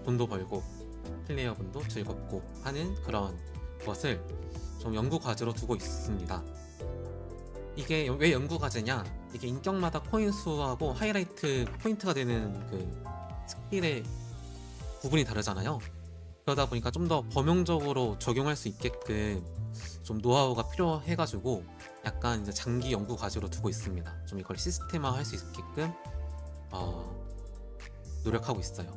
돈도 벌고 플레이어분도 즐겁고 하는 그런 것을 좀 연구 과제로 두고 있습니다. 이게 왜 연구 과제냐? 이게 인격마다 코인 수하고 하이라이트 포인트가 되는 그 스킬의 부분이 다르잖아요. 그러다 보니까 좀 더 범용적으로 적용할 수 있게끔 좀 노하우가 필요해가지고 약간 이제 장기 연구 과제로 두고 있습니다. 좀 이걸 시스템화 할 수 있게끔 노력하고 있어요.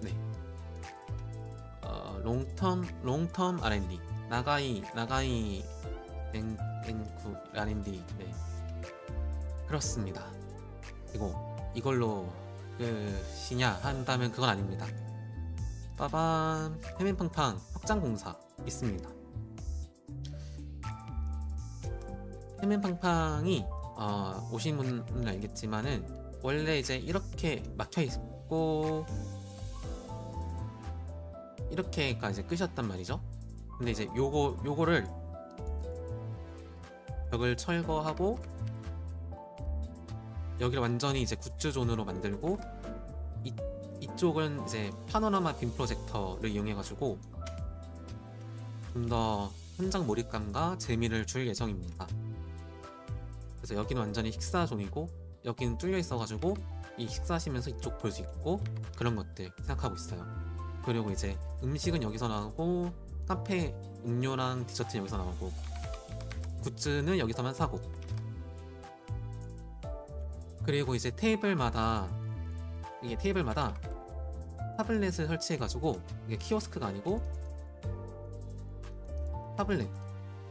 네. 롱텀 R&D 나가이 엔쿠 R&D 네. 그렇습니다. 그리고 이걸로 끝이냐 한다면 그건 아닙니다. 빠밤, 해맨팡팡 확장공사 있습니다. 해맨팡팡이 오신 분은 알겠지만은 원래 이제 이렇게 막혀 있고 이렇게가 이제 끝이었단 말이죠. 근데 이제 요거를 벽을 철거하고 여기를 완전히 이제 굿즈 존으로 만들고 이쪽은 이제 파노라마 빔 프로젝터를 이용해가지고 좀 더 현장 몰입감과 재미를 줄 예정입니다. 그래서 여기는 완전히 식사존이고 여기는 뚫려 있어가지고 이 식사하시면서 이쪽 볼 수 있고 그런 것들 생각하고 있어요. 그리고 이제 음식은 여기서 나오고 카페 음료랑 디저트는 여기서 나오고 굿즈는 여기서만 사고, 그리고 이제 테이블마다 타블렛을 설치해가지고 이게 키오스크가 아니고 타블렛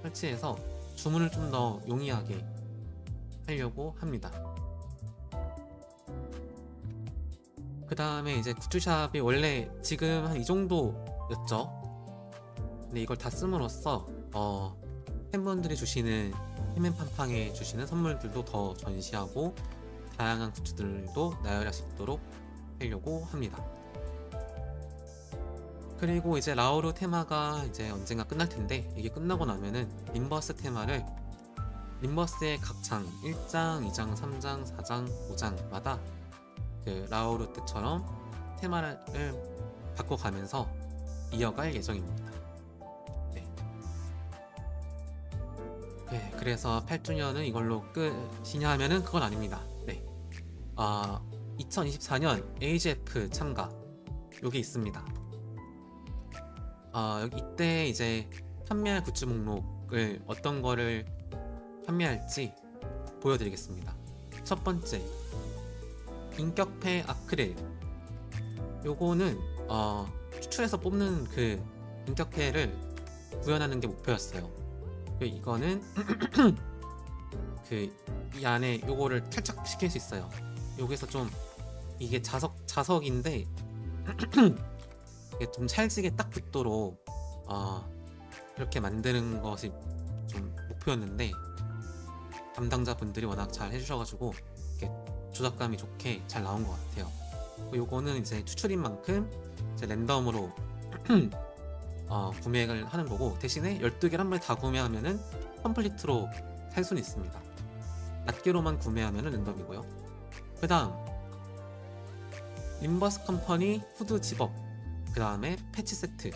설치해서 주문을 좀 더 용이하게 하려고 합니다. 그 다음에 이제 굿즈샵이 원래 지금 한 이 정도였죠. 근데 이걸 다 씀으로써 팬분들이 주시는 힘앤팡팡에 주시는 선물들도 더 전시하고 다양한 굿즈들도 나열할 수 있도록 하려고 합니다. 그리고 이제 라우르 테마가 이제 언젠가 끝날 텐데, 이게 끝나고 나면은 림버스 테마를 림버스의 각 장 1장, 2장, 3장, 4장, 5장마다 그 라우르 때처럼 테마를 바꿔가면서 이어갈 예정입니다. 네, 그래서 8주년은 이걸로 끝이냐 하면은 그건 아닙니다. 네. 2024년 AGF 참가 요게 있습니다. 이때 이제 판매할 굿즈 목록을 어떤 거를 판매할지 보여드리겠습니다. 첫 번째, 인격패 아크릴. 요거는 추출해서 뽑는 그 인격패를 구현하는 게 목표였어요. 이거는 이 안에 요거를 탈착시킬 수 있어요. 여기서 좀 이게 자석인데 이게 좀 찰지게 딱 붙도록 이렇게 만드는 것이 좀 목표였는데 담당자 분들이 워낙 잘 해주셔가지고 이렇게 조작감이 좋게 잘 나온 것 같아요. 요거는 이제 추출인 만큼 이제 랜덤으로 구매를 하는 거고, 대신에 12개를 한 번에 다 구매하면은 컴플리트로 살 수는 있습니다. 낱개로만 구매하면은 랜덤이고요. 그 다음 림버스 컴퍼니 후드 집업, 그 다음에 패치 세트.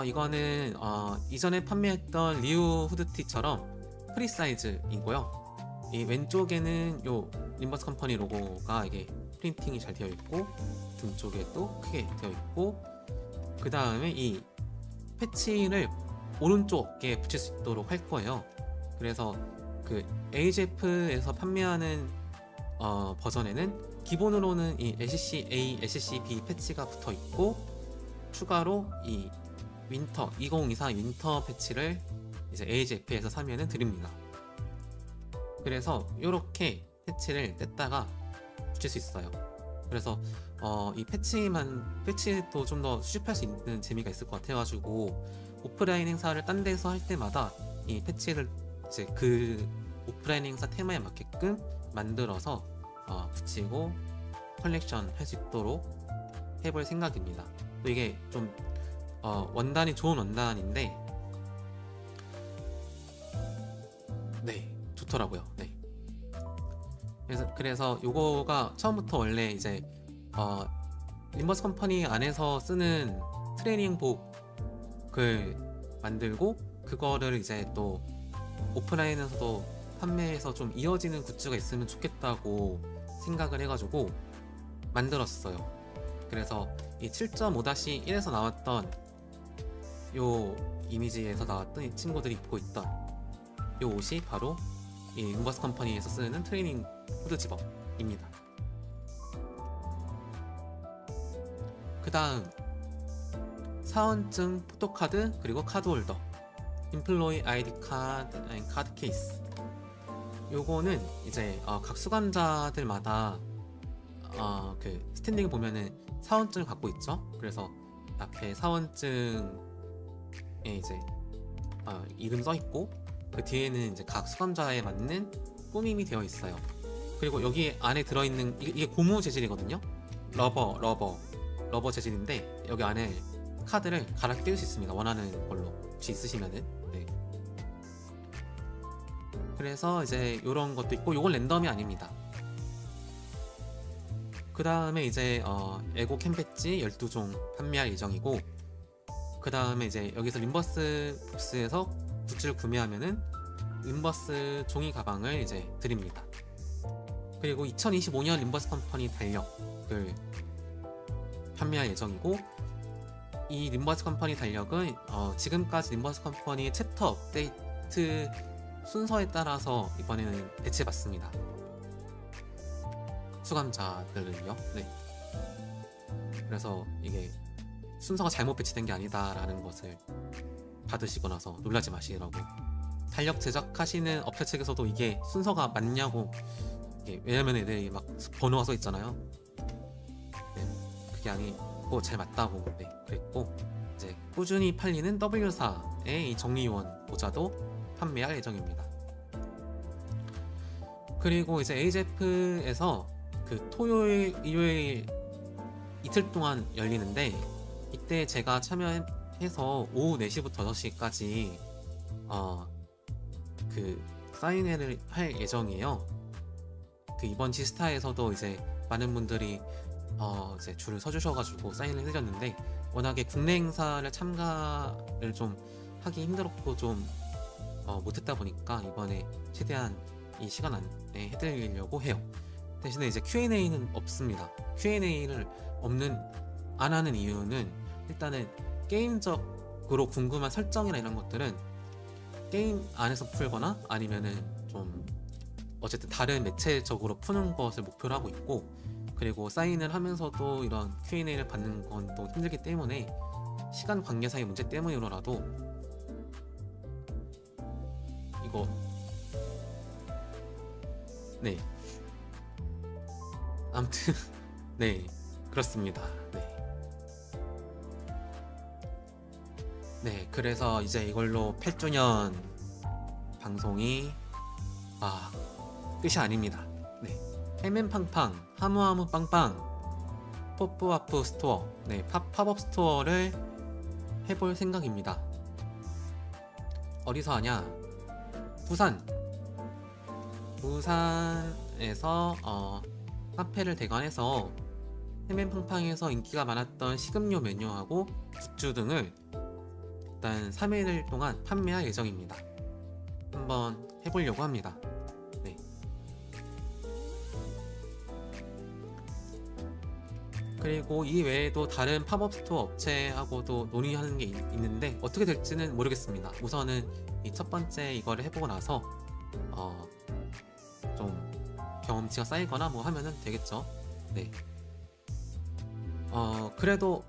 이거는 이전에 판매했던 리우 후드티처럼 프리 사이즈이고요. 이 왼쪽에는 요 림버스 컴퍼니 로고가 이게 프린팅이 잘 되어 있고 등 쪽에도 크게 되어 있고, 그 다음에 이 패치를 오른쪽에 붙일 수 있도록 할 거예요. 그래서 그 AGF에서 판매하는 버전에는 기본으로는 이 SCA, SCB 패치가 붙어 있고, 추가로 이 윈터 2024 윈터 패치를 이제 AGF에서 사면은 드립니다. 그래서 이렇게 패치를 뗐다가 붙일 수 있어요. 그래서 이 패치도 좀 더 수집할 수 있는 재미가 있을 것 같아가지고 오프라인 행사를 딴 데서 할 때마다 이 패치를 이제 그 오프라인 행사 테마에 맞게끔 만들어서 붙이고 컬렉션 할 수 있도록 해볼 생각입니다. 또 이게 좀 원단이 좋은 원단인데 네, 좋더라고요. 네. 그래서 요거가 처음부터 원래 이제 림버스 컴퍼니 안에서 쓰는 트레이닝복을 만들고 그거를 이제 또 오프라인에서도 판매해서 좀 이어지는 굿즈가 있으면 좋겠다고 생각을 해가지고 만들었어요. 그래서 이 7.5-1에서 나왔던 요 이미지에서 나왔던 이 친구들이 입고 있던 요 옷이 바로 이 림버스 컴퍼니에서 쓰는 트레이닝 후드 집업입니다. 그 다음 사원증, 포토카드, 그리고 카드홀더, 인플로이 아이디 카드 케이스. 요거는 이제 각 수감자들마다 그 스탠딩을 보면은 사원증을 갖고 있죠. 그래서 앞에 사원증에 이제 이름 써 있고 그 뒤에는 이제 각 수감자에 맞는 꾸밈이 되어 있어요. 그리고 여기 안에 들어있는 이게 고무 재질이거든요. 러버 재질인데 여기 안에 카드를 갈아 낄 수 있습니다. 원하는 걸로 혹시 있으시면은. 네. 그래서 이제 이런 것도 있고, 요건 랜덤이 아닙니다. 그 다음에 이제 에고 캠 배지 12종 판매할 예정이고, 그 다음에 이제 여기서 림버스 북스에서 굿즈를 구매하면은 림버스 종이 가방을 이제 드립니다. 그리고 2025년 림버스 컴퍼니 달력을 판매할 예정이고, 이 림버스 컴퍼니 달력은 지금까지 림버스 컴퍼니의 챕터 업데이트 순서에 따라서 이번에는 배치해봤습니다. 수감자들은요. 네. 그래서 이게 순서가 잘못 배치된 게 아니다라는 것을 받으시고 나서 놀라지 마시라고. 달력 제작하시는 업체 측에서도 이게 순서가 맞냐고, 이게 왜냐면 애들이 막 번호가 써 있잖아요. 네, 그게 아니고 잘 맞다고 네, 그랬고, 이제 꾸준히 팔리는 W사의 이 정리요원 모자도 판매할 예정입니다. 그리고 이제 AJF에서 그 토요일, 일요일 이틀 동안 열리는데, 이때 제가 참여해서 오후 4시부터 6시까지 그 사인회를 할 예정이에요. 그 이번 지스타에서도 이제 많은 분들이 이제 줄을 서주셔가지고 사인을 해드렸는데, 워낙에 국내 행사를 참가를 좀 하기 힘들었고 좀 못했다 보니까 이번에 최대한 이 시간 안에 해드리려고 해요. 대신에 이제 Q&A는 없습니다. Q&A를 안 하는 이유는, 일단은 게임적으로 궁금한 설정이나 이런 것들은 게임 안에서 풀거나 아니면은 좀 어쨌든 다른 매체적으로 푸는 것을 목표로 하고 있고, 그리고 사인을 하면서도 이런 Q&A를 받는 건 또 힘들기 때문에 시간 관계상의 문제 때문이라도 이거 네 아무튼 네 그렇습니다. 네 그래서 이제 이걸로 8주년 방송이 끝이 아닙니다. 네 햄앤팡팡 하무하무 빵빵 포프와프 스토어 팝업 스토어를 해볼 생각입니다. 어디서 하냐? 부산에서 카페를 대관해서 햄앤팡팡에서 인기가 많았던 식음료 메뉴하고 굿즈 등을 일단 3일 동안 판매할 예정입니다. 한번 해보려고 합니다. 네. 그리고 이 외에도 다른 팝업 스토어 업체하고도 논의하는 게 있는데 어떻게 될지는 모르겠습니다. 우선은 이 첫 번째 이거를 해보고 나서 좀 경험치가 쌓이거나 뭐 하면은 되겠죠. 네. 그래도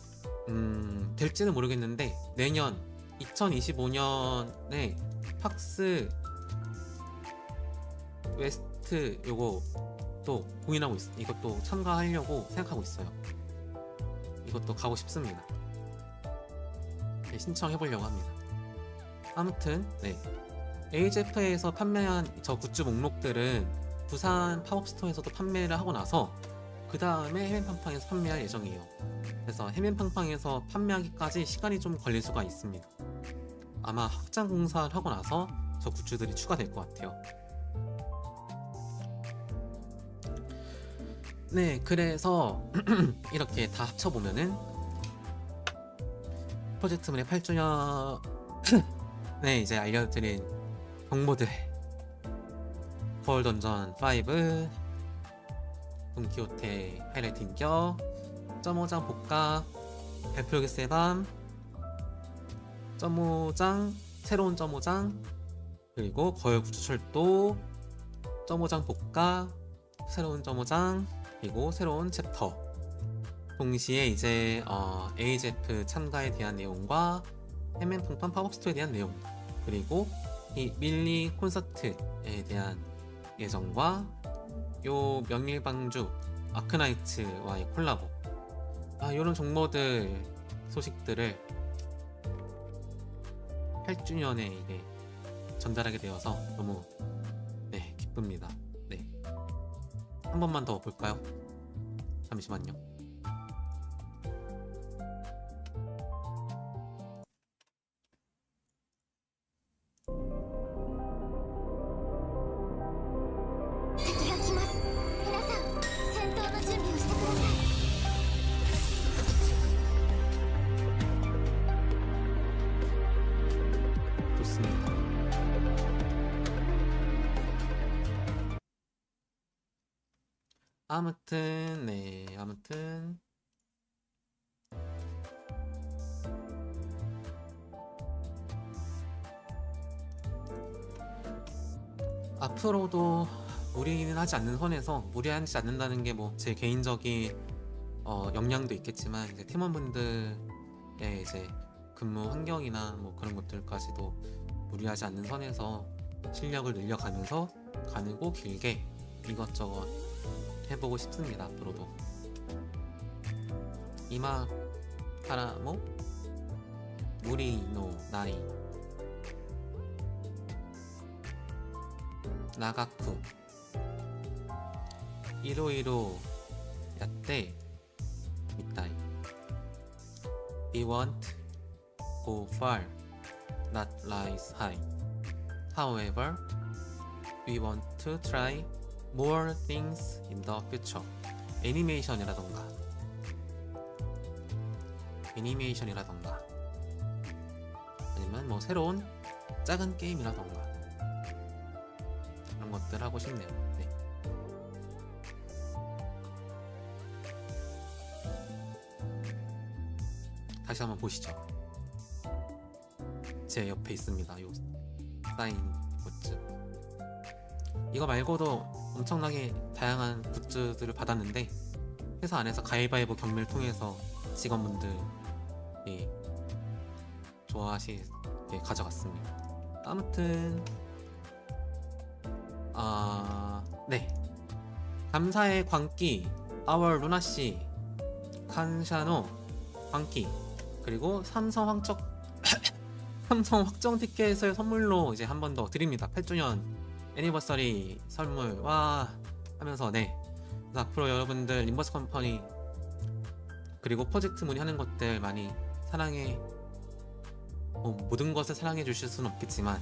될지는 모르겠는데 내년 2025년에 팍스 웨스트 요거 또 고민하고 이것도 참가하려고 생각하고 있어요. 이것도 가고 싶습니다. 네, 신청해보려고 합니다. 아무튼 AJF에서 판매한 저 굿즈 목록들은 부산 팝업 스토어에서도 판매를 하고 나서 그 다음에 햄앤팡팡에서 판매할 예정이에요. 그래서 햄앤팡팡에서 판매하기까지 시간이 좀 걸릴 수가 있습니다. 아마 확장 공사를 하고 나서 저 굿즈들이 추가될 것 같아요. 네, 그래서 이렇게 다 합쳐보면은 프로젝트문의 8주년 네, 이제 알려드린 정보들 펄 던전 5 돈키호테 하이라이트 인격 0.5장 복각 발표기 세밤 0.5장 새로운 0.5장 그리고 거열 구조철도 0.5장 복각 새로운 0.5장 그리고 새로운 챕터 동시에 이제 AJF 참가에 대한 내용과 햄앤팡팡 팝업 스토어에 대한 내용 그리고 이 밀리 콘서트에 대한 예정과 요 명일방주 아크나이츠와의 콜라보 요런 정보들 소식들을 8주년에 이게 전달하게 되어서 너무 기쁩니다. 한 번만 더 볼까요? 잠시만요.敵が来ます。皆さん、戦闘の準備をしてください。 좋습니다. 아무튼 앞으로도 무리는 하지 않는 선에서 무리하지 않는다는 게 뭐 제 개인적인 역량도 있겠지만 이제 팀원분들의 이제 근무 환경이나 뭐 그런 것들까지도 무리하지 않는 선에서 실력을 늘려가면서 가늘고 길게 이것저것 해보고 싶습니다. 앞으로도 이마 타라모 무리노 나이 나가쿠 이로이로 야떼 미타이 We want go far, not rise high. However, we want to try more things in the future. 애니메이션이라던가 아니면 뭐 새로운 작은 게임이라던가 그런 것들 하고 싶네요. 네. 다시 한번 보시죠. 제 옆에 있습니다. 요 사인 굿즈. 이거 말고도 엄청나게 다양한 굿즈들을 받았는데 회사 안에서 가위바위보 경매를 통해서 직원분들이 좋아하시게 가져갔습니다. 아무튼 네. 감사의 광기 아월 루나씨 칸샤노 광기 그리고 삼성 확정 티켓을 선물로 이제 한 번 더 드립니다. 8주년 애니버서리 선물 와 하면서 네. 그래서 앞으로 여러분들 림버스 컴퍼니 그리고 프로젝트 문의하는 것들 많이 사랑해 모든 것을 사랑해 주실 수는 없겠지만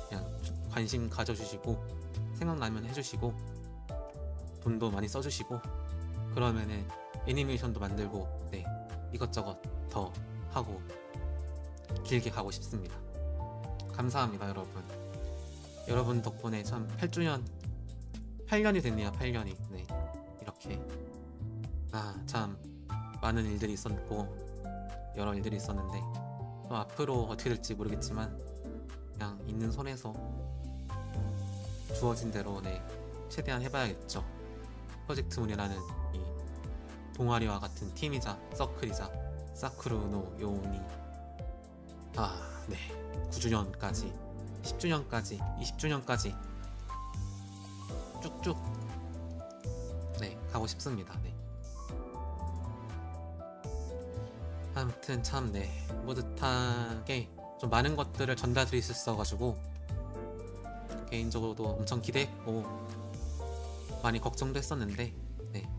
그냥 관심 가져주시고 생각나면 해주시고 돈도 많이 써주시고 그러면은 애니메이션도 만들고 네 이것저것 더 하고 길게 가고 싶습니다. 감사합니다 여러분 덕분에 참 8년이 됐네요. 8년이 네 이렇게 참 많은 일들이 있었고 여러 일들이 있었는데 또 앞으로 어떻게 될지 모르겠지만 그냥 있는 손에서 주어진 대로 네 최대한 해봐야겠죠. 프로젝트 문이라는 이 동아리와 같은 팀이자 서클이자 사쿠르노 요니 네 9주년까지 10주년까지 20주년까지 쭉쭉 네 가고 싶습니다. 네 아무튼 참 네 뿌듯하게 좀 많은 것들을 전달드릴 수 있어가지고 개인적으로도 엄청 기대했고 많이 걱정도 했었는데 네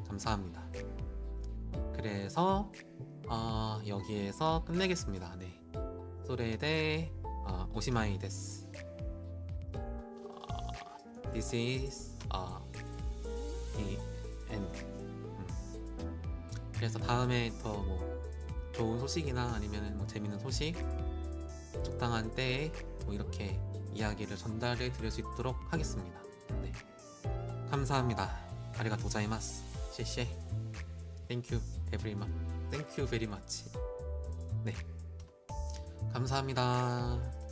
감사합니다. 그래서 여기에서 끝내겠습니다. 네 소레데 오시마이 데스. This is the end. 그래서 다음에 더 뭐 좋은 소식이나 아니면 뭐 재밌는 소식 적당한 때에 뭐 이렇게 이야기를 전달해 드릴 수 있도록 하겠습니다. 네 감사합니다. 아리가토 고자이마스. 시시에 Thank you very much. 네 감사합니다.